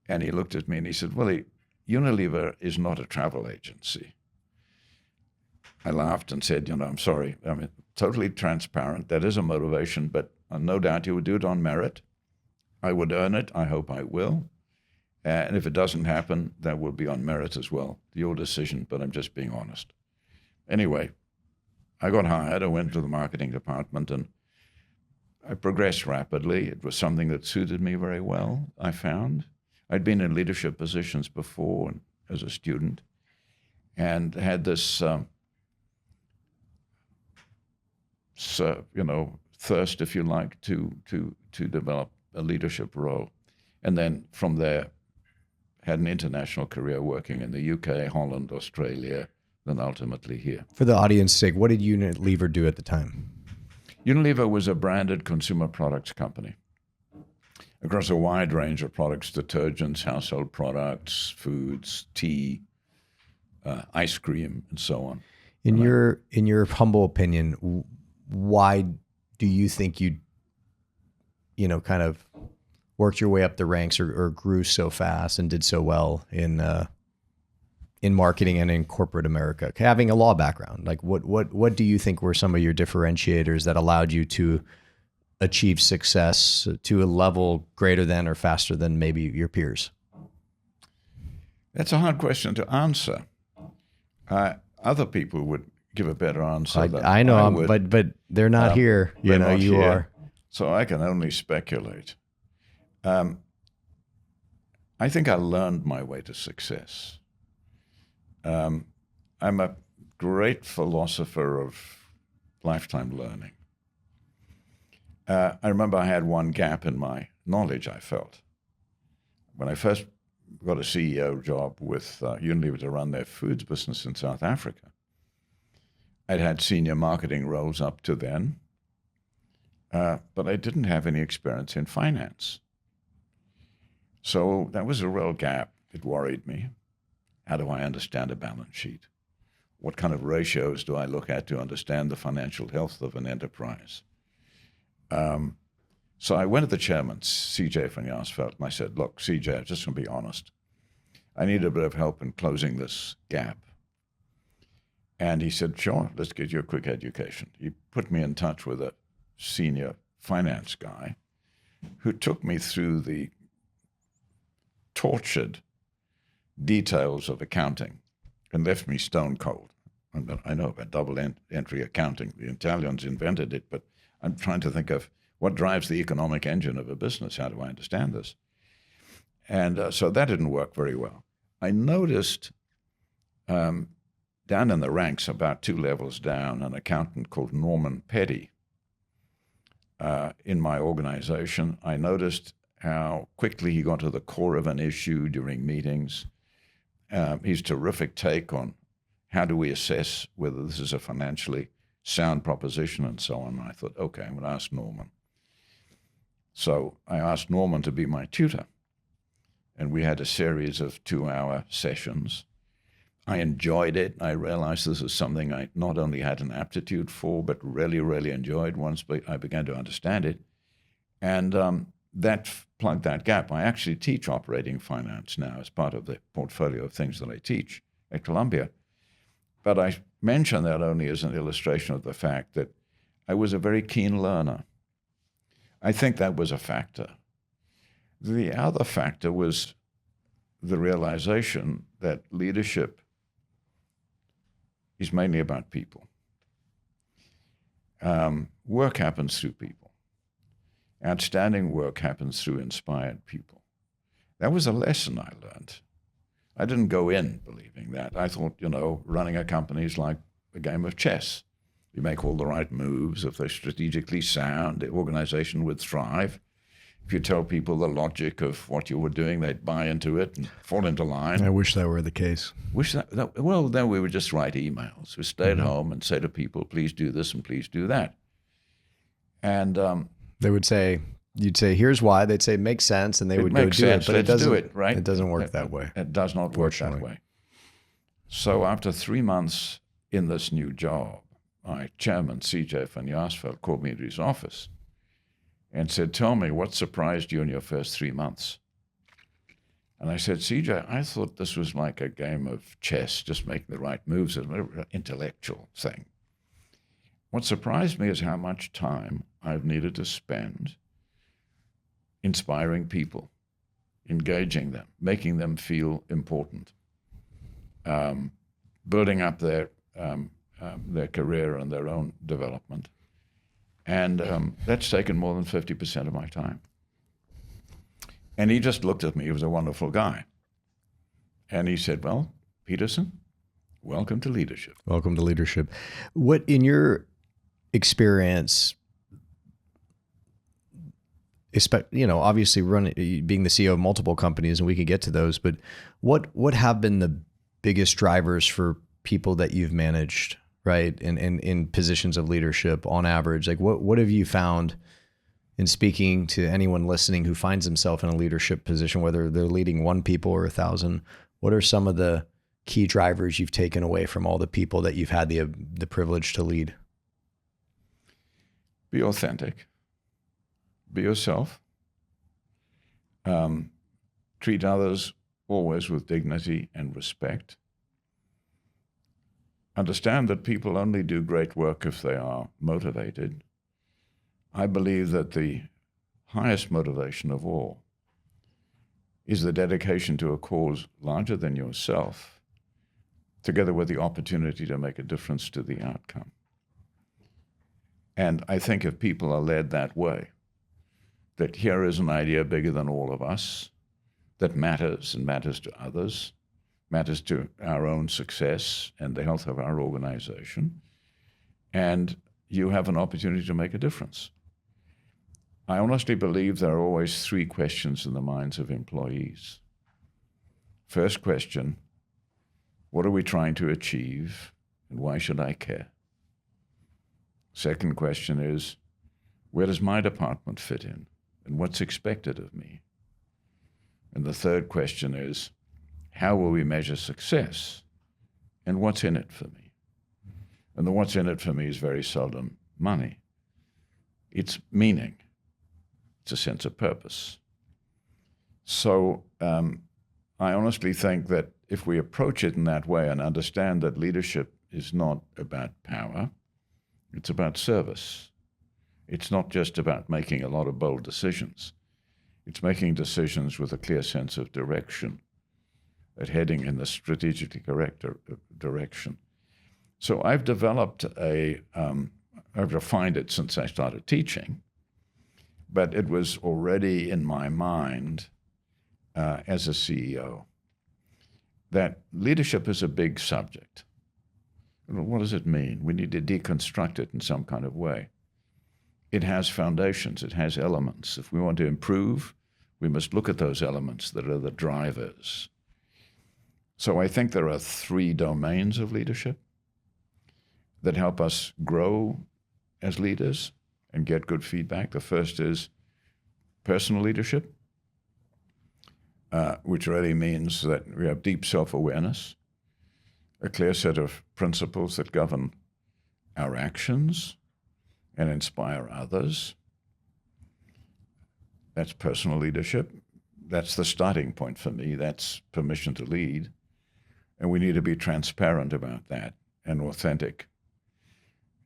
And he looked at me and he said, Willie, Unilever is not a travel agency. I laughed and said, I'm sorry. I mean, totally transparent. That is a motivation, but no doubt you would do it on merit. I would earn it. I hope I will. And if it doesn't happen, that will be on merit as well. Your decision, but I'm just being honest. Anyway, I got hired. I went to the marketing department and I progressed rapidly. It was something that suited me very well, I found. I'd been in leadership positions before as a student and had this thirst, if you like, to develop a leadership role. And then from there, had an international career working in the UK, Holland, Australia, then ultimately here. For the audience's sake, what did Unilever do at the time? Unilever was a branded consumer products company across a wide range of products: detergents, household products, foods, tea, ice cream, and so on. In your humble opinion, why do you think you kind of worked your way up the ranks or grew so fast and did so well in marketing and in corporate America, having a law background? Like what do you think were some of your differentiators that allowed you to achieve success to a level greater than or faster than maybe your peers? That's a hard question to answer. Other people would give a better answer. I know, but they're not here. You know, you here, are. So I can only speculate. I think I learned my way to success. I'm a great philosopher of lifetime learning. I remember I had one gap in my knowledge, I felt. When I first got a CEO job with Unilever to run their foods business in South Africa, I'd had senior marketing roles up to then, but I didn't have any experience in finance. So that was a real gap. It worried me. How do I understand a balance sheet? What kind of ratios do I look at to understand the financial health of an enterprise? So I went to the chairman, CJ van Jaarsveld, and I said, look, CJ, I'm just going to be honest. I need a bit of help in closing this gap. And he said, sure, let's get you a quick education. He put me in touch with a senior finance guy who took me through the tortured details of accounting and left me stone cold. I know about double entry accounting. The Italians invented it, but I'm trying to think of what drives the economic engine of a business. How do I understand this? And so that didn't work very well. I noticed down in the ranks, about 2 levels down, an accountant called Norman Petty in my organization. I noticed how quickly he got to the core of an issue during meetings. His terrific take on how do we assess whether this is a financially sound proposition and so on. I thought, okay, I'm going to ask Norman. So I asked Norman to be my tutor, and we had a series of 2-hour sessions. I enjoyed it. I realized this is something I not only had an aptitude for, but really, really enjoyed once I began to understand it. And that plugged that gap. I actually teach operating finance now as part of the portfolio of things that I teach at Columbia. But I mention that only as an illustration of the fact that I was a very keen learner. I think that was a factor. The other factor was the realization that leadership is mainly about people. Work happens through people. Outstanding work happens through inspired people. That was a lesson I learned. I didn't go in believing that. I thought, running a company is like a game of chess. You make all the right moves. If they're strategically sound, the organization would thrive. If you tell people the logic of what you were doing, they'd buy into it and fall into line. I wish that were the case. Well, then we would just write emails. We stay at home and say to people, please do this and please do that. And they would say, you'd say, here's why. They'd say, makes sense, and they would go do it. But it doesn't do it, right? It doesn't work that way. It does not work that way. So after 3 months in this new job, my chairman, CJ van Jaarsveld, called me into his office and said, tell me, what surprised you in your first 3 months? And I said, CJ, I thought this was like a game of chess, just making the right moves, an intellectual thing. What surprised me is how much time I've needed to spend inspiring people, engaging them, making them feel important, building up their career and their own development. And that's taken more than 50% of my time. And he just looked at me. He was a wonderful guy. And he said, well, Peterson, welcome to leadership. Welcome to leadership. What, in your experience, obviously being the CEO of multiple companies, and we can get to those, but what have been the biggest drivers for people that you've managed, right? And in positions of leadership on average, like what have you found in speaking to anyone listening who finds himself in a leadership position, whether they're leading 1 people or 1,000, what are some of the key drivers you've taken away from all the people that you've had the privilege to lead? Be authentic. Be yourself. Treat others always with dignity and respect. Understand that people only do great work if they are motivated. I believe that the highest motivation of all is the dedication to a cause larger than yourself, together with the opportunity to make a difference to the outcome. And I think if people are led that way, that here is an idea bigger than all of us, that matters and matters to others, matters to our own success and the health of our organization, and you have an opportunity to make a difference. I honestly believe there are always 3 questions in the minds of employees. First question, what are we trying to achieve, and why should I care? Second question is, where does my department fit in, and what's expected of me? And the third question is, how will we measure success, and what's in it for me? And the what's in it for me is very seldom money. It's meaning. It's a sense of purpose. So I honestly think that if we approach it in that way and understand that leadership is not about power, it's about service. It's not just about making a lot of bold decisions. It's making decisions with a clear sense of direction, at heading in the strategically correct direction. So I've developed I've refined it since I started teaching, but it was already in my mind as a CEO that leadership is a big subject. What does it mean? We need to deconstruct it in some kind of way. It has foundations, it has elements. If we want to improve, we must look at those elements that are the drivers. So I think there are 3 domains of leadership that help us grow as leaders and get good feedback. The first is personal leadership, which really means that we have deep self-awareness, a clear set of principles that govern our actions and inspire others. That's personal leadership. That's the starting point for me. That's permission to lead. And we need to be transparent about that and authentic.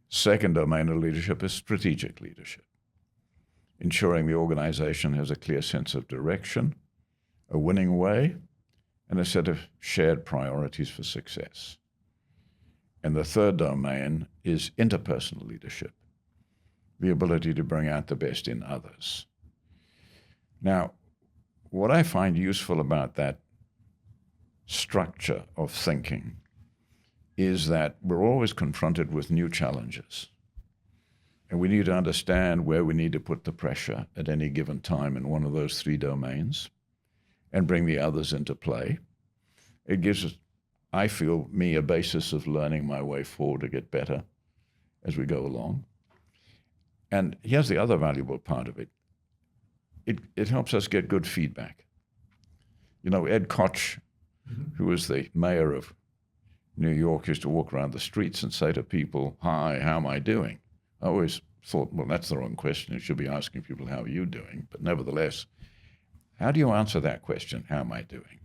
Second domain of leadership is strategic leadership, ensuring the organization has a clear sense of direction, a winning way, and a set of shared priorities for success. And the third domain is interpersonal leadership, the ability to bring out the best in others. Now, what I find useful about that structure of thinking is that we're always confronted with new challenges. And we need to understand where we need to put the pressure at any given time in one of those 3 domains and bring the others into play. It gives us, I feel, me a basis of learning my way forward to get better as we go along. And here's the other valuable part of it. It helps us get good feedback. You know, Ed Koch, who was the mayor of New York, used to walk around the streets and say to people, "Hi, how am I doing?" I always thought, well, that's the wrong question. You should be asking people, how are you doing? But nevertheless, how do you answer that question, how am I doing?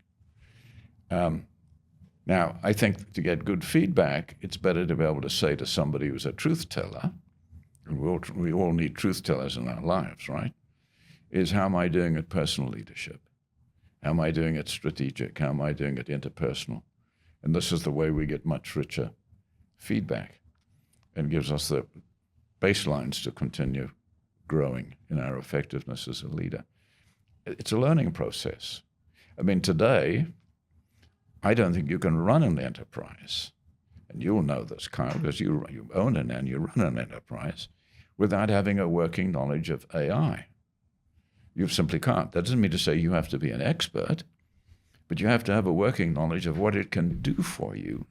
Now, I think to get good feedback, it's better to be able to say to somebody who's a truth teller, and we all need truth tellers in our lives, right? Is how am I doing at personal leadership? How am I doing at strategic? How am I doing at interpersonal? And this is the way we get much richer feedback and gives us the baselines to continue growing in our effectiveness as a leader. It's a learning process. I mean, today, I don't think you can run an enterprise, and you'll know this, Kyle, because you own it and you run an enterprise, without having a working knowledge of AI. You simply can't. That doesn't mean to say you have to be an expert, but you have to have a working knowledge of what it can do for you,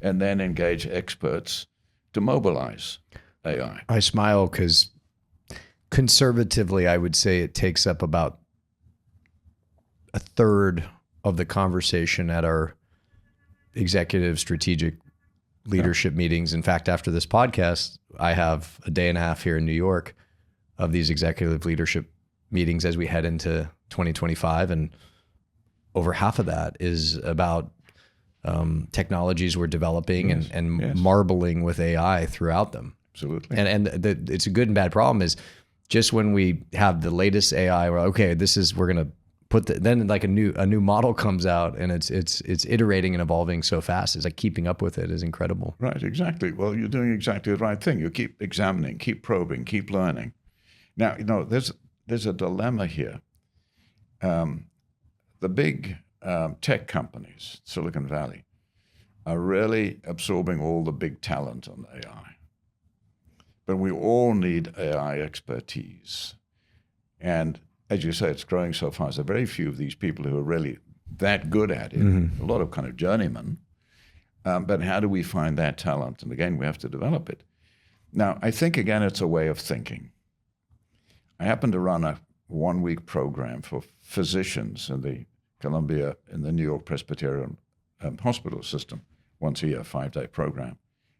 and then engage experts to mobilize AI. I smile because conservatively, I would say it takes up about a third of the conversation at our executive strategic leadership meetings. In fact, after this podcast, I have a day and a half here in New York of these executive leadership meetings as we head into 2025. And over half of that is about technologies we're developing and marbling with AI throughout them. Absolutely. And it's a good and bad problem is just when we have the latest AI, we're like, okay, we're going to put then like a new model comes out and it's iterating and evolving so fast. It's like keeping up with it is incredible. Right, exactly. Well, you're doing exactly the right thing. You keep examining, keep probing, keep learning. Now, there's a dilemma here. The big tech companies, Silicon Valley, are really absorbing all the big talent on AI. But we all need AI expertise. And as you say, it's growing so fast. There are very few of these people who are really that good at it. A lot of kind of journeymen. But how do we find that talent? And again, we have to develop it. Now, I think, again, it's a way of thinking. I happen to run a one-week program for physicians in the New York Presbyterian hospital system, once a year, 5-day program.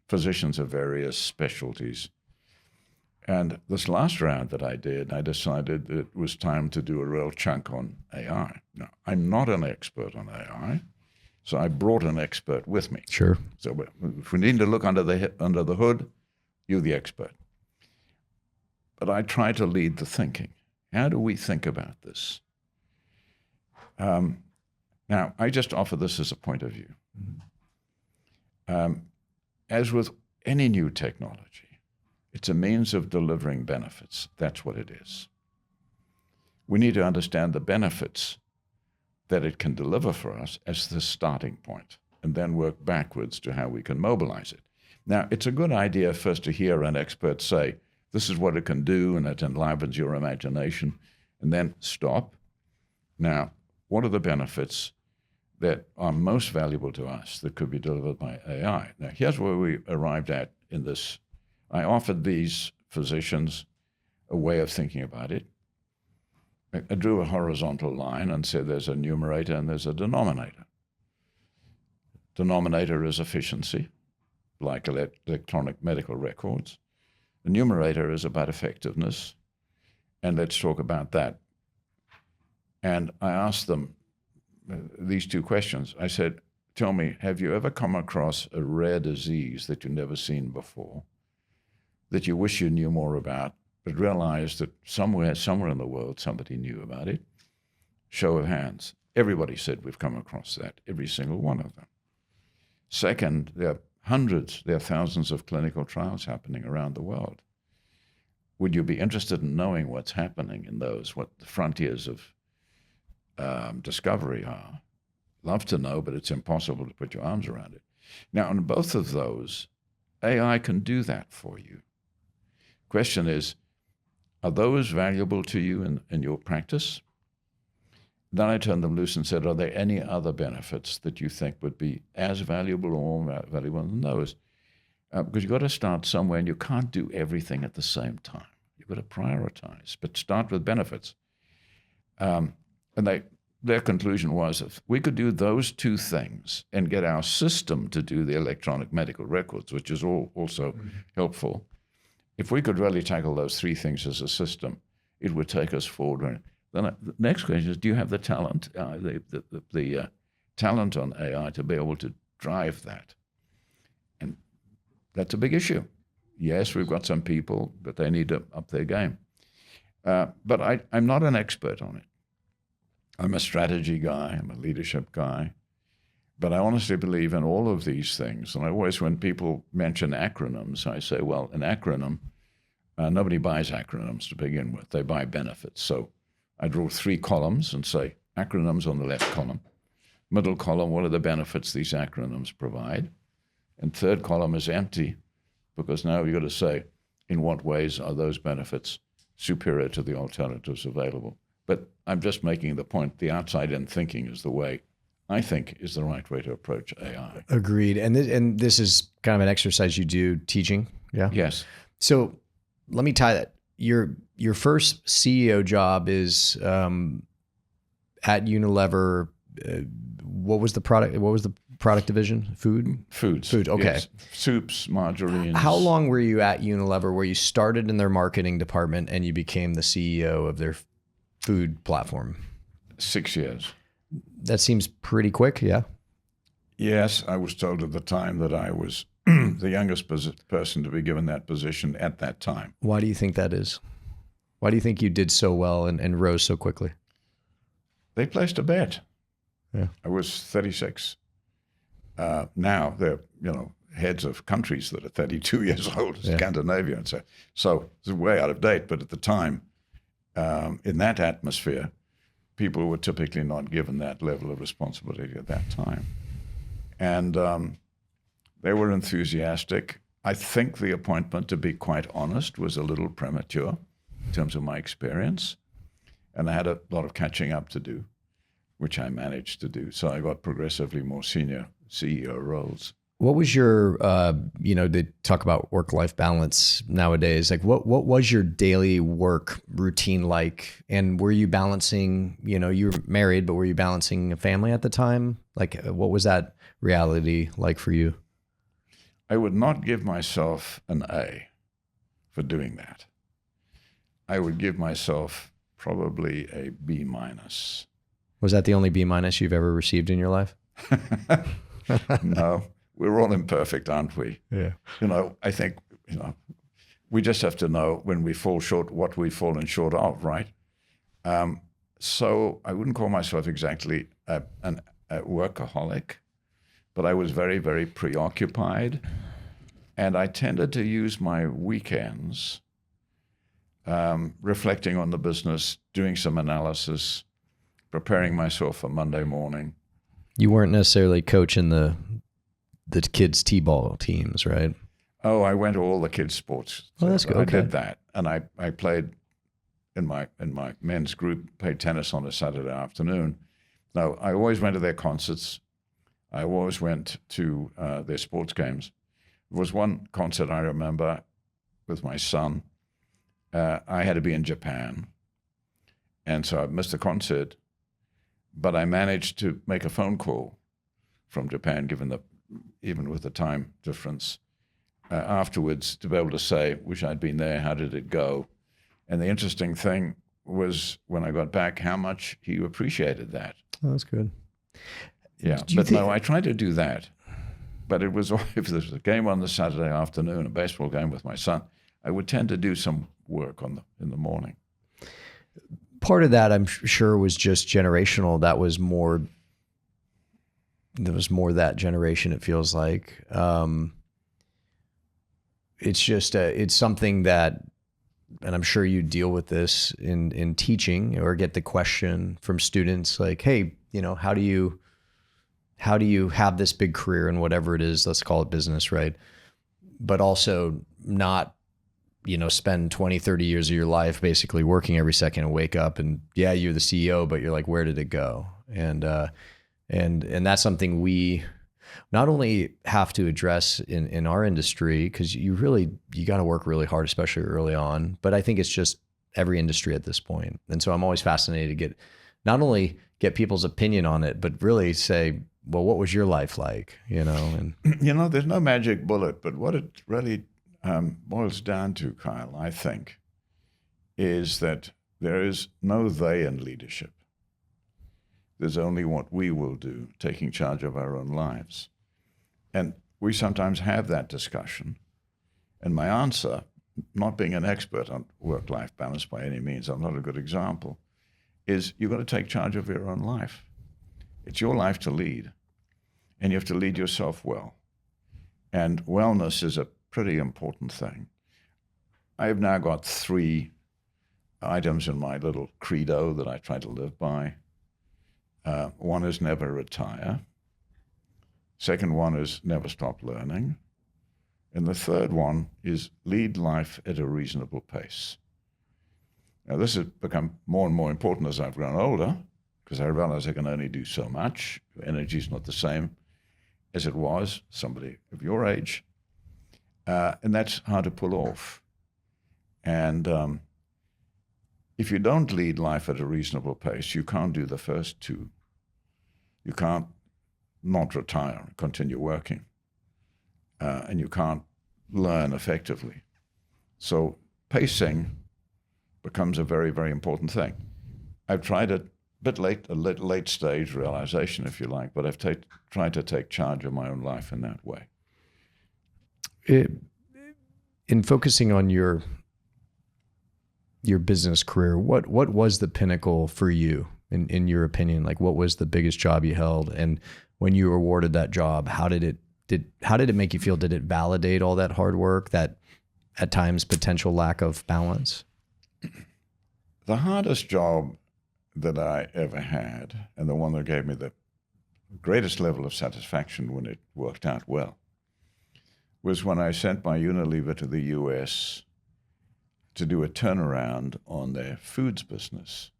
Physicians of various specialties. And this last round that I did, I decided that it was time to do a real chunk on AI. Now, I'm not an expert on AI, so I brought an expert with me. Sure. So if we need to look under the hood, you're the expert. But I try to lead the thinking. How do we think about this? Now, I just offer this as a point of view. As with any new technology, it's a means of delivering benefits. That's what it is. We need to understand the benefits that it can deliver for us as the starting point, and then work backwards to how we can mobilize it. Now, it's a good idea first to hear an expert say, this is what it can do, and it enlivens your imagination, and then stop. Now, what are the benefits that are most valuable to us that could be delivered by AI? Now, here's where we arrived at in this. I offered these physicians a way of thinking about it. I drew a horizontal line and said there's a numerator and there's a denominator. Denominator is efficiency, like electronic medical records. The numerator is about effectiveness, and let's talk about that. And I asked them these two questions. I said, tell me, have you ever come across a rare disease that you've never seen before, that you wish you knew more about, but realized that somewhere in the world somebody knew about it? Show of hands. Everybody said we've come across that, every single one of them. Second, there are thousands of clinical trials happening around the world. Would you be interested in knowing what's happening in those, what the frontiers of discovery are? Love to know, but it's impossible to put your arms around it. Now, on both of those, AI can do that for you. Question is, are those valuable to you in your practice? Then I turned them loose and said, are there any other benefits that you think would be as valuable or more valuable than those? Because you've got to start somewhere, and you can't do everything at the same time. You've got to prioritize, but start with benefits. And their conclusion was, if we could do those two things and get our system to do the electronic medical records, which is also helpful, if we could really tackle those three things as a system, it would take us forward. Then the next question is, do you have the talent, the talent on AI to be able to drive that? And that's a big issue. Yes, we've got some people, but they need to up their game. But I'm not an expert on it. I'm a strategy guy, I'm a leadership guy, but I honestly believe in all of these things. And I always, when people mention acronyms, I say, well, an acronym, nobody buys acronyms to begin with. They buy benefits. So I draw 3 columns and say, acronyms on the left column. Middle column, what are the benefits these acronyms provide? And third column is empty, because now you've got to say, in what ways are those benefits superior to the alternatives available? But I'm just making the point, the outside-in thinking is the way I think is the right way to approach AI. Agreed. And this is kind of an exercise you do teaching. Yeah. Yes. So let me tie that. Your first CEO job is at Unilever. What was the product? What was the product division? Foods. Food. Okay. Yes. Soups, margarines. How long were you at Unilever where you started in their marketing department and you became the CEO of their food platform? 6 years. That seems pretty quick. Yeah. Yes, I was told at the time that I was the youngest person to be given that position at that time. Why do you think that is? Why do you think you did so well and rose so quickly? They placed a bet. Yeah. I was 36. Now they're, heads of countries that are 32 years old, Scandinavia, and so it's way out of date. But at the time, in that atmosphere, people were typically not given that level of responsibility at that time. And they were enthusiastic. I think the appointment, to be quite honest, was a little premature in terms of my experience. And I had a lot of catching up to do, which I managed to do. So I got progressively more senior CEO roles. What was your, they talk about work-life balance nowadays. Like what was your daily work routine like? And were you balancing, you were married, but were you balancing a family at the time? Like what was that reality like for you? I would not give myself an A for doing that. I would give myself probably a B minus. Was that the only B minus you've ever received in your life? No. We're all imperfect, aren't we? Yeah. I think, we just have to know when we fall short, what we've fallen short of, right? So I wouldn't call myself exactly a workaholic, but I was very, very preoccupied. And I tended to use my weekends reflecting on the business, doing some analysis, preparing myself for Monday morning. You weren't necessarily coaching the kids' t-ball teams, right? Oh, I went to all the kids' sports. Oh, that's good. I Okay. did that, and I played in my men's group. Played tennis on a Saturday afternoon. Now I always went to their concerts. I always went to their sports games. There was one concert I remember with my son. I had to be in Japan, and so I missed the concert. But I managed to make a phone call from Japan, even with the time difference, afterwards to be able to say, wish I'd been there, how did it go? And the interesting thing was when I got back, how much he appreciated that. Oh, that's good. Yeah, but no, I tried to do that. But it was, if there's a game on the Saturday afternoon, a baseball game with my son, I would tend to do some work in the morning. Part of that, I'm sure, was just generational. That was more that generation, it feels like. It's just, it's something that, and I'm sure you deal with this in teaching or get the question from students like, hey, how do you have this big career in whatever it is, let's call it business, right? But also not, spend 20, 30 years of your life basically working every second and wake up and yeah, you're the CEO, but you're like, where did it go? And that's something we not only have to address in our industry, because you got to work really hard, especially early on, but I think it's just every industry at this point. And so I'm always fascinated to not only get people's opinion on it, but really say, well, what was your life like? And there's no magic bullet, but what it really boils down to, Kyle, I think, is that there is no they in leadership. There's only what we will do, taking charge of our own lives. And we sometimes have that discussion. And my answer, not being an expert on work-life balance by any means, I'm not a good example, is you've got to take charge of your own life. It's your life to lead, and you have to lead yourself well. And wellness is a pretty important thing. I have now got 3 items in my little credo that I try to live by. One is never retire. Second one is never stop learning. And the third one is lead life at a reasonable pace. Now, this has become more and more important as I've grown older, because I realize I can only do so much. Energy is not the same as it was, somebody of your age. And that's hard to pull off. And if you don't lead life at a reasonable pace, you can't do the first two. You can't not retire and continue working. And you can't learn effectively. So pacing becomes a very, very important thing. I've tried it a bit late stage realization, if you like, but I've tried to take charge of my own life in that way. In focusing on your business career, what was the pinnacle for you in your opinion? Like, what was the biggest job you held? And when you were awarded that job, how did it make you feel? Did it validate all that hard work, that at times potential lack of balance? The hardest job that I ever had, and the one that gave me the greatest level of satisfaction when it worked out well, was when I sent my Unilever to the US to do a turnaround on their foods business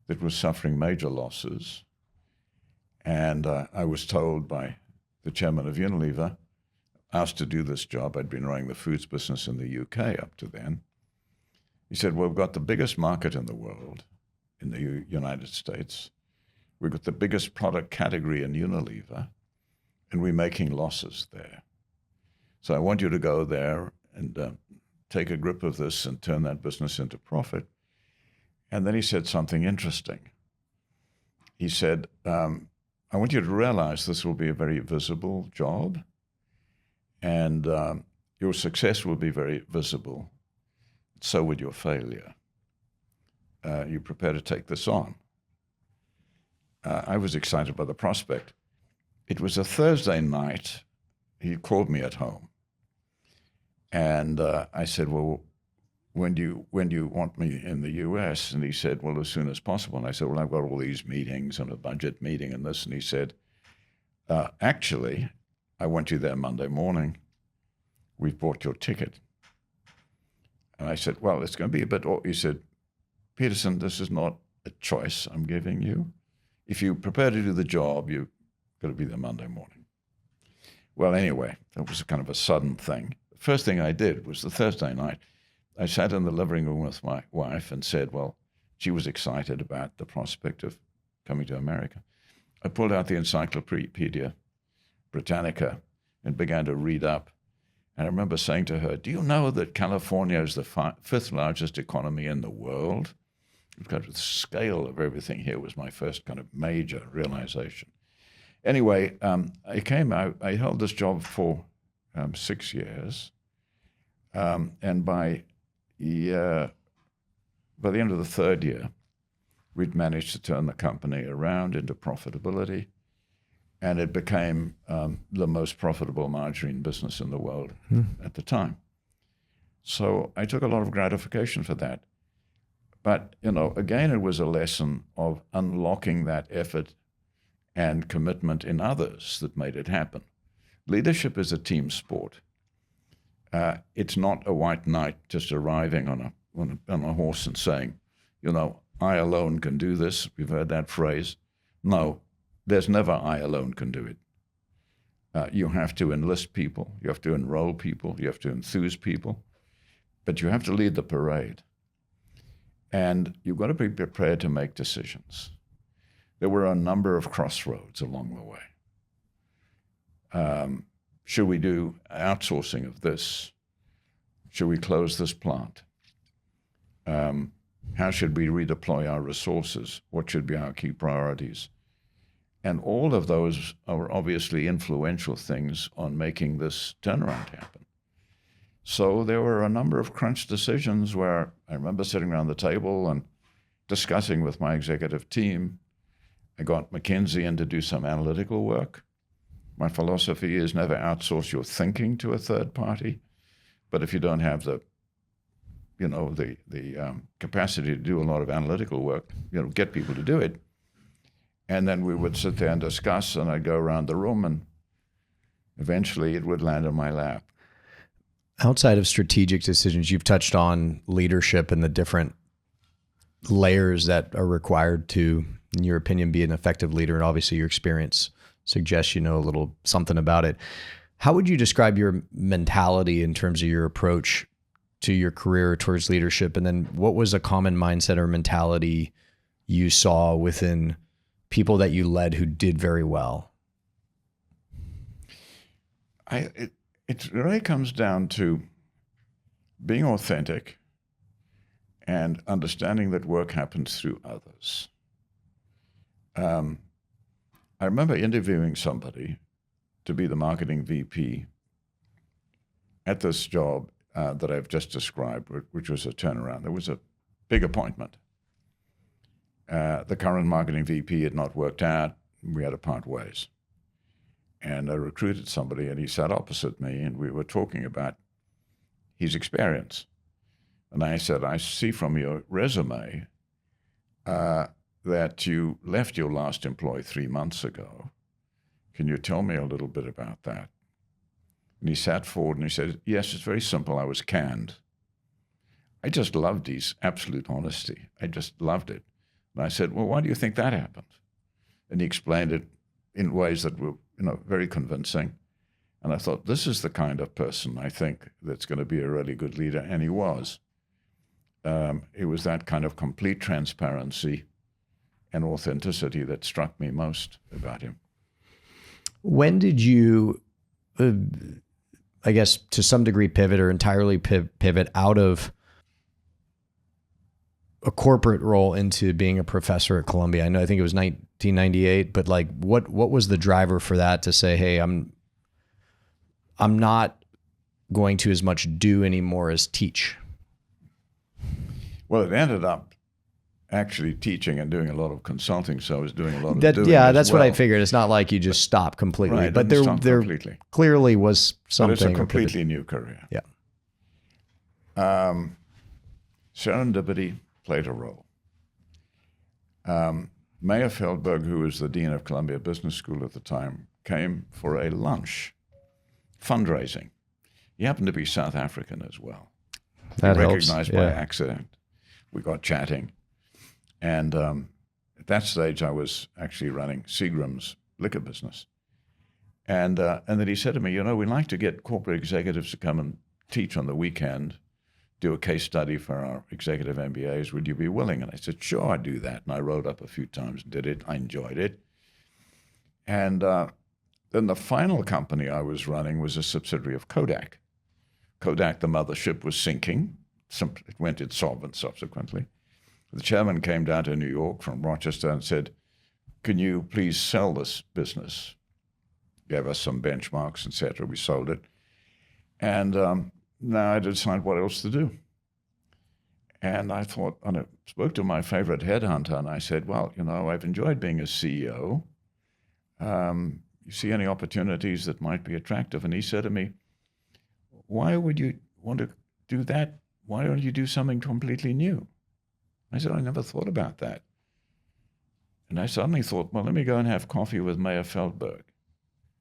that was suffering major losses. And I was told by the chairman of Unilever, asked to do this job. I'd been running the foods business in the UK up to then. He said, well, we've got the biggest market in the world, in the United States. We've got the biggest product category in Unilever, and we're making losses there. So I want you to go there and take a grip of this and turn that business into profit. And then he said something interesting. He said, I want you to realize this will be a very visible job, and your success will be very visible. So would your failure. You prepare to take this on. I was excited by the prospect. It was a Thursday night. He called me at home. And I said, well, when do you want me in the US? And he said, well, as soon as possible. And I said, well, I've got all these meetings and a budget meeting and this. And he said, actually, I want you there Monday morning. We've bought your ticket. And I said, well, it's going to be a bit. He said, Peterson, this is not a choice I'm giving you. If you prepare to do the job, you've got to be there Monday morning. Well, anyway, that was kind of a sudden thing. The first thing I did was the Thursday night, I sat in the living room with my wife and said, well, she was excited about the prospect of coming to America. I pulled out the Encyclopedia Britannica and began to read up. And I remember saying to her, do you know that California is the fifth largest economy in the world? Because the scale of everything here was my first kind of major realization. Anyway, I came out, I held this job for 6 years. And by the end of the third year, we'd managed to turn the company around into profitability. And it became the most profitable margarine business in the world at the time. So I took a lot of gratification for that. But, again, it was a lesson of unlocking that effort and commitment in others that made it happen. Leadership is a team sport. It's not a white knight just arriving on a horse and saying, I alone can do this. We've heard that phrase. No. There's never I alone can do it. You have to enlist people. You have to enroll people. You have to enthuse people. But you have to lead the parade. And you've got to be prepared to make decisions. There were a number of crossroads along the way. Should we do outsourcing of this? Should we close this plant? How should we redeploy our resources? What should be our key priorities? And all of those are obviously influential things on making this turnaround happen. So there were a number of crunch decisions where I remember sitting around the table and discussing with my executive team. I got McKinsey in to do some analytical work. My philosophy is never outsource your thinking to a third party. But if you don't have the capacity to do a lot of analytical work, get people to do it. And then we would sit there and discuss, and I'd go around the room, and eventually it would land in my lap. Outside of strategic decisions, you've touched on leadership and the different layers that are required to, in your opinion, be an effective leader. And obviously your experience suggests you know a little something about it. How would you describe your mentality in terms of your approach to your career towards leadership? And then what was a common mindset or mentality you saw within people that you led who did very well? It really comes down to being authentic and understanding that work happens through others. I remember interviewing somebody to be the marketing VP at this job that I've just described, which was a turnaround. There was a big appointment. The current marketing VP had not worked out. We had to part ways. And I recruited somebody, and he sat opposite me, and we were talking about his experience. And I said, I see from your resume that you left your last employee 3 months ago. Can you tell me a little bit about that? And he sat forward and he said, yes, it's very simple. I was canned. I just loved his absolute honesty. I just loved it. And I said, well, why do you think that happened? And he explained it in ways that were, very convincing. And I thought, this is the kind of person I think that's going to be a really good leader. And he was. It was that kind of complete transparency and authenticity that struck me most about him. When did you, I guess, to some degree pivot or entirely pivot out of a corporate role into being a professor at Columbia? I think it was 1998, but like what was the driver for that to say, hey, I'm not going to as much do anymore as teach? Well, it ended up actually teaching and doing a lot of consulting, so I was doing a lot of doing Yeah, as that's well. what I figured. It's not like you just stopped completely, Right, but didn't there stop completely. clearly was something. But it's a completely new career. Yeah. Serendipity played a role. Mayor Feldberg, who was the dean of Columbia Business School at the time, came for a lunch, fundraising. He happened to be South African as well. That helps. Recognized my accent. We got chatting. And at that stage, I was actually running Seagram's liquor business. And then he said to me, we'd like to get corporate executives to come and teach on the weekend, do a case study for our executive MBAs. Would you be willing? And I said, sure, I'd do that. And I wrote up a few times and did it. I enjoyed it. And then the final company I was running was a subsidiary of Kodak. Kodak, the mothership, was sinking. It went insolvent subsequently. The chairman came down to New York from Rochester and said, can you please sell this business? Gave us some benchmarks, etc. We sold it. And now I had to decide what else to do. And I thought, and I spoke to my favorite headhunter, and I said, well, I've enjoyed being a CEO. You see any opportunities that might be attractive? And he said to me, why would you want to do that? Why don't you do something completely new? I said, I never thought about that. And I suddenly thought, well, let me go and have coffee with Mayor Feldberg.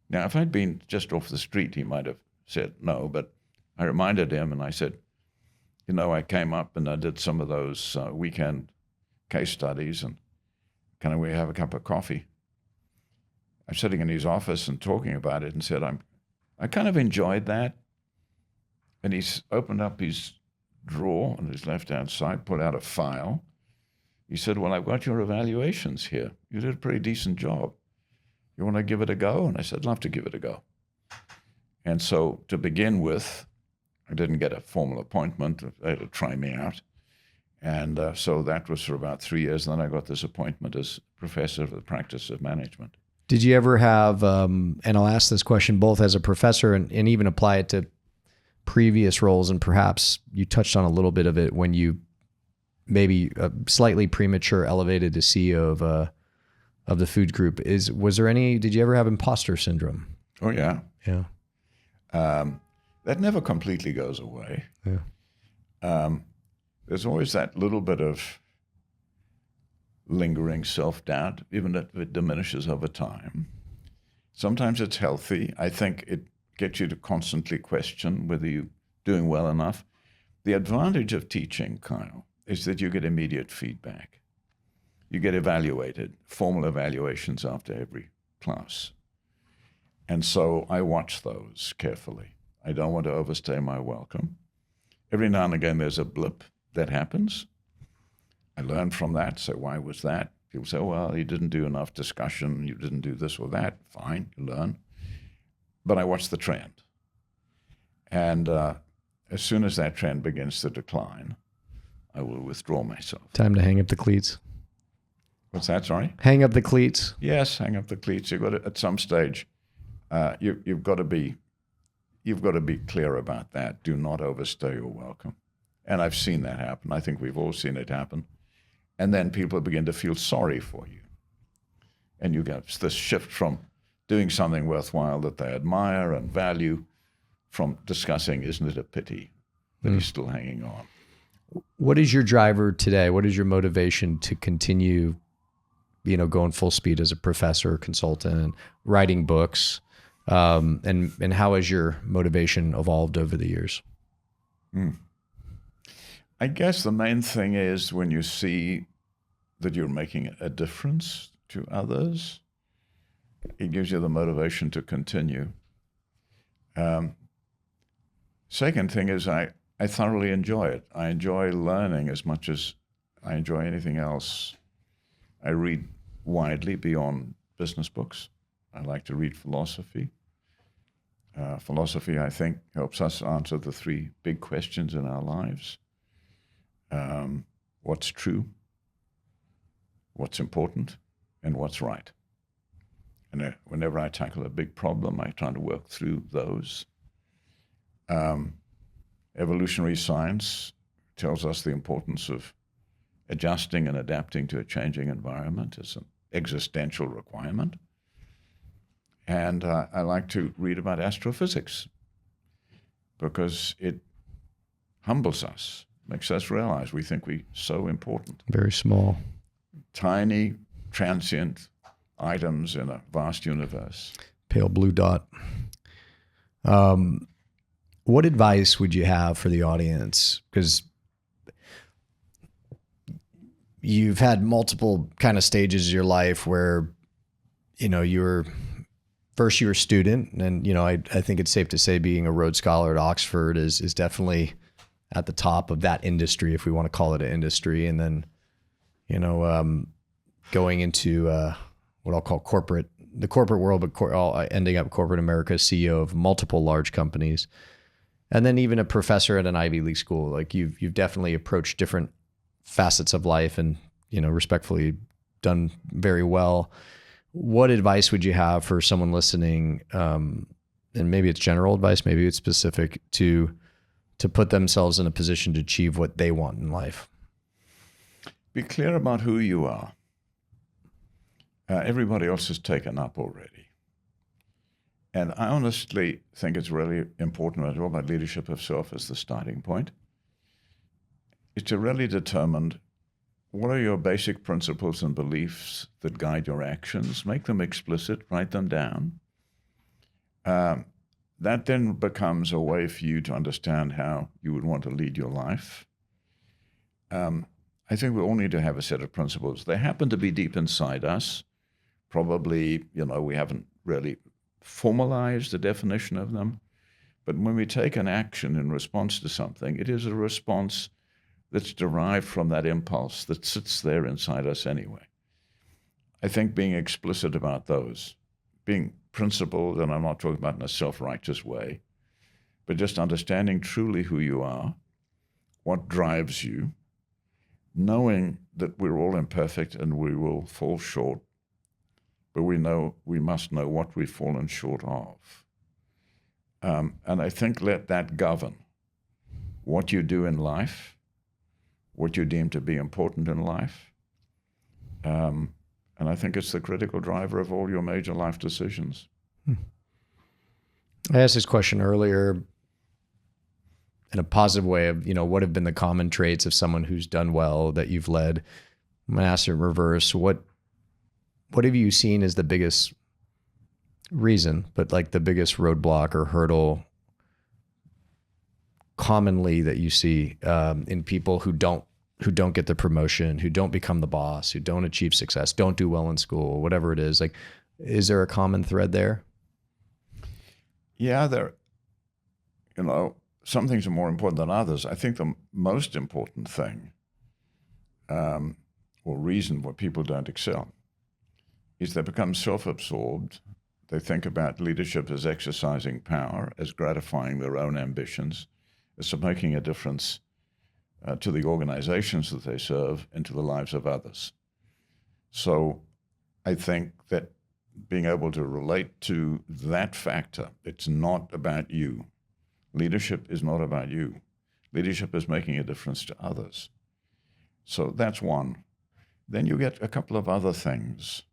Now, if I'd been just off the street, he might have said no, but I reminded him and I said, I came up and I did some of those weekend case studies, and can we have a cup of coffee? I'm sitting in his office and talking about it and said, I kind of enjoyed that. And he's opened up his drawer on his left-hand side, pulled out a file. He said, well, I've got your evaluations here. You did a pretty decent job. You want to give it a go? And I said, I'd love to give it a go. And so to begin with, I didn't get a formal appointment. They had to try me out. And so that was for about 3 years. And then I got this appointment as professor of the practice of management. Did you ever have, and I'll ask this question both as a professor and even apply it to previous roles, and perhaps you touched on a little bit of it when you maybe slightly premature elevated to CEO of the food group. Did you ever have imposter syndrome? Oh, yeah. Yeah. That never completely goes away. Yeah. There's always that little bit of lingering self-doubt, even if it diminishes over time. Sometimes it's healthy. I think it gets you to constantly question whether you're doing well enough. The advantage of teaching, Kyle, is that you get immediate feedback. You get evaluated, formal evaluations after every class. And so I watch those carefully. I don't want to overstay my welcome. Every now and again, there's a blip that happens. I learn from that. So why was that? People say, well, you didn't do enough discussion. You didn't do this or that. Fine, you learn. But I watch the trend. And as soon as that trend begins to decline, I will withdraw myself. Time to hang up the cleats. What's that, sorry? Hang up the cleats. Yes, hang up the cleats. You've got to, at some stage, you've got to be clear about that. Do not overstay your welcome. And I've seen that happen. I think we've all seen it happen. And then people begin to feel sorry for you. And you get this shift from doing something worthwhile that they admire and value from discussing, isn't it a pity that he's still hanging on? What is your driver today? What is your motivation to continue, going full speed as a professor, consultant, and writing books? And how has your motivation evolved over the years? I guess the main thing is when you see that you're making a difference to others, it gives you the motivation to continue. Second thing is I thoroughly enjoy it. I enjoy learning as much as I enjoy anything else. I read widely beyond business books. I like to read philosophy. Philosophy, I think, helps us answer the three big questions in our lives. What's true, what's important, and what's right. And whenever I tackle a big problem, I try to work through those. Evolutionary science tells us the importance of adjusting and adapting to a changing environment as an existential requirement. And I like to read about astrophysics because it humbles us, makes us realize we think we're so important. Very small. Tiny, transient items in a vast universe. Pale blue dot. What advice would you have for the audience? Because you've had multiple kind of stages of your life where, you were a student, and, I think it's safe to say being a Rhodes Scholar at Oxford is definitely at the top of that industry, if we want to call it an industry. And then, going into what I'll call the corporate world, but ending up corporate America, CEO of multiple large companies. And then even a professor at an Ivy League school. Like you've definitely approached different facets of life and, respectfully done very well. What advice would you have for someone listening? And maybe it's general advice, maybe it's specific to put themselves in a position to achieve what they want in life. Be clear about who you are. Everybody else is taken up already. And I honestly think it's really important when I talk about leadership of self as the starting point, is to really determine what are your basic principles and beliefs that guide your actions. Make them explicit, write them down. That then becomes a way for you to understand how you would want to lead your life. I think we all need to have a set of principles. They happen to be deep inside us. Probably, we haven't really formalized the definition of them. But when we take an action in response to something, it is a response that's derived from that impulse that sits there inside us anyway. I think being explicit about those, being principled, and I'm not talking about in a self-righteous way, but just understanding truly who you are, what drives you, knowing that we're all imperfect and we will fall short, but we must know what we've fallen short of. And I think let that govern what you do in life, what you deem to be important in life. And I think it's the critical driver of all your major life decisions. I asked this question earlier in a positive way of, what have been the common traits of someone who's done well that you've led? I'm going to ask it in reverse. What have you seen as the biggest reason, but like the biggest roadblock or hurdle commonly that you see in people who don't who don't get the promotion, who don't become the boss, who don't achieve success, don't do well in school, whatever it is. Like, is there a common thread there? Yeah, some things are more important than others. I think the most important thing, or reason why people don't excel, is they become self-absorbed. They think about leadership as exercising power, as gratifying their own ambitions, as making a difference to the organizations that they serve and to the lives of others. So I think that being able to relate to that factor, it's not about you. Leadership is not about you. Leadership is making a difference to others. So that's one. Then you get a couple of other things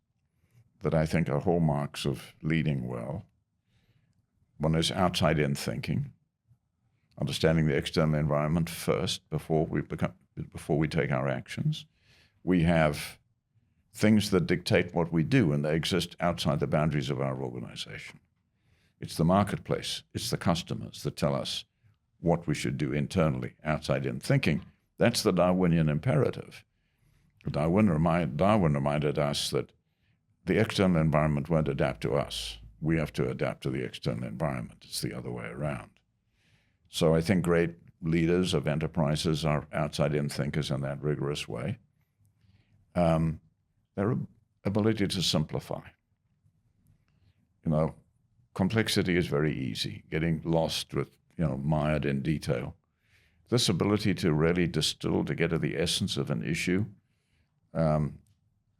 that I think are hallmarks of leading well. One is outside-in thinking, understanding the external environment first before we take our actions. We have things that dictate what we do, and they exist outside the boundaries of our organization. It's the marketplace, it's the customers that tell us what we should do internally, outside-in thinking. That's the Darwinian imperative. Darwin reminded us that the external environment won't adapt to us. We have to adapt to the external environment. It's the other way around. So I think great leaders of enterprises are outside-in thinkers in that rigorous way. Their ability to simplify. Complexity is very easy, getting lost with, mired in detail. This ability to really distill, to get to the essence of an issue,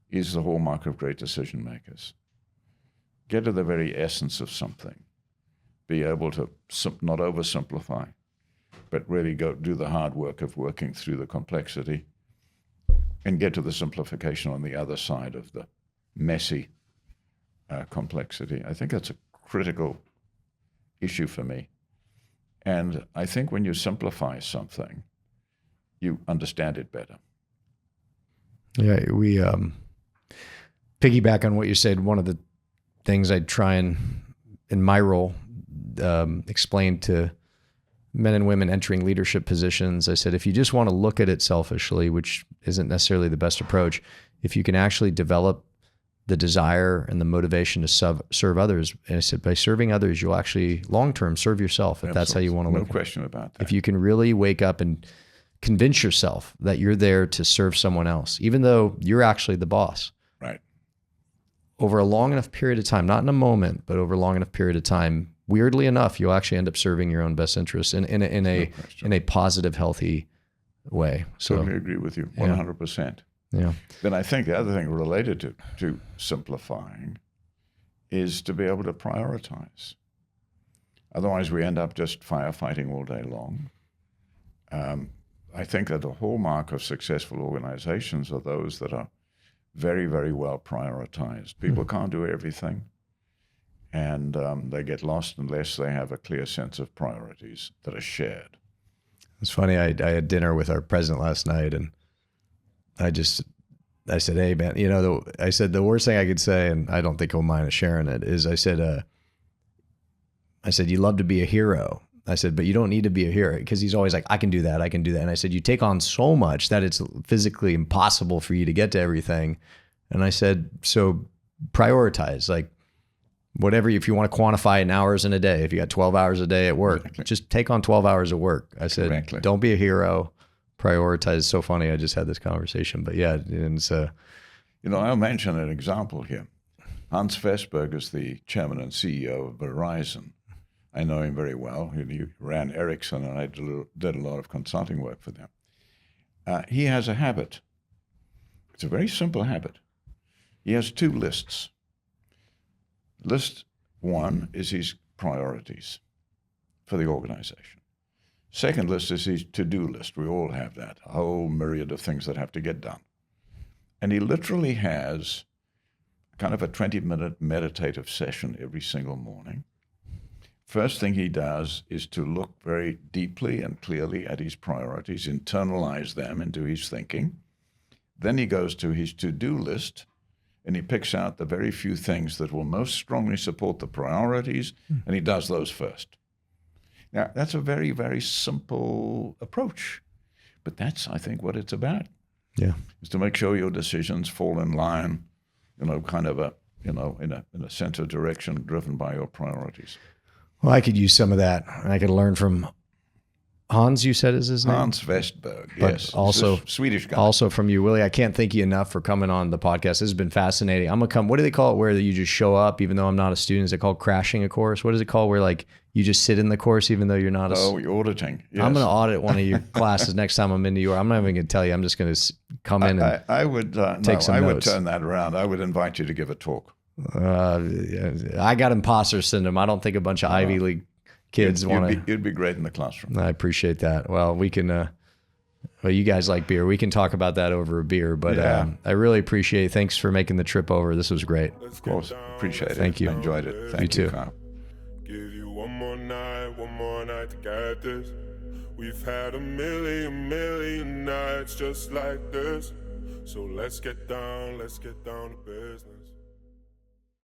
is the hallmark of great decision makers. Get to the very essence of something. Be able to not oversimplify, but really go do the hard work of working through the complexity and get to the simplification on the other side of the messy complexity. I think that's a critical issue for me. And I think when you simplify something, you understand it better. Yeah, we piggyback on what you said. One of the things I try and, in my role, explain to men and women entering leadership positions, I said, if you just want to look at it selfishly, which isn't necessarily the best approach, if you can actually develop the desire and the motivation to serve others, and I said, by serving others, you'll actually long-term serve yourself, if that's how you want to look at it. No question about that. If you can really wake up and convince yourself that you're there to serve someone else, even though you're actually the boss. Right. Over a long enough period of time, not in a moment, but over a long enough period of time, weirdly enough, you'll actually end up serving your own best interests in a positive, healthy way. So totally agree with you, 100%. Yeah. Then I think the other thing related to simplifying is to be able to prioritize. Otherwise, we end up just firefighting all day long. I think that the hallmark of successful organizations are those that are very, very well prioritized. People can't do everything, and they get lost unless they have a clear sense of priorities that are shared. It's funny, I had dinner with our president last night, and I said, hey, man, I said the worst thing I could say, and I don't think he'll mind us sharing it, is I said, you love to be a hero. I said, but you don't need to be a hero, because he's always like, I can do that. And I said, you take on so much that it's physically impossible for you to get to everything. And I said, so prioritize, like whatever, if you want to quantify in hours in a day, if you got 12 hours a day at work, just take on 12 hours of work. I said, don't be a hero, prioritize. It's so funny. I just had this conversation, but yeah. And it's, I'll mention an example here. Hans Vestberg is the chairman and CEO of Verizon. I know him very well. He ran Ericsson, and I did a lot of consulting work for them. He has a habit. It's a very simple habit. He has two lists. List one is his priorities for the organization. Second list is his to-do list. We all have that, a whole myriad of things that have to get done. And he literally has kind of a 20-minute meditative session every single morning. First thing he does is to look very deeply and clearly at his priorities, internalize them into his thinking. Then he goes to his to-do list, and he picks out the very few things that will most strongly support the priorities, and he does those first. Now, that's a very, very simple approach, But that's, I think, what it's about. Yeah. Is to make sure your decisions fall in line, kind of in a center direction driven by your priorities. Well, I could use some of that. I could learn from Hans, you said is his name? Hans Westberg, But yes. also He's a Swedish guy. Also from you, Willie. I can't thank you enough for coming on the podcast. This has been fascinating. I'm going to come, what do they call it where you just show up even though I'm not a student? Is it called crashing a course? What is it called where like you just sit in the course even though you're not you're auditing. Yes. I'm going to audit one of your classes next time I'm in New York. I'm not even going to tell you. I'm just going to come in and I would take some would notes. turn that around. I would invite you to give a talk. I got imposter syndrome. I don't think a bunch of Ivy League kids want to. You'd be great in the classroom. I appreciate that. Well, we can. Well, you guys like beer. We can talk about that over a beer. But I really appreciate it. Thanks for making the trip over. This was great. Of course, appreciate it. Thank you. I enjoyed it. Thank You you, too. Kyle. Give you one more night to get this. We've had a million nights just like this. So let's get down to business.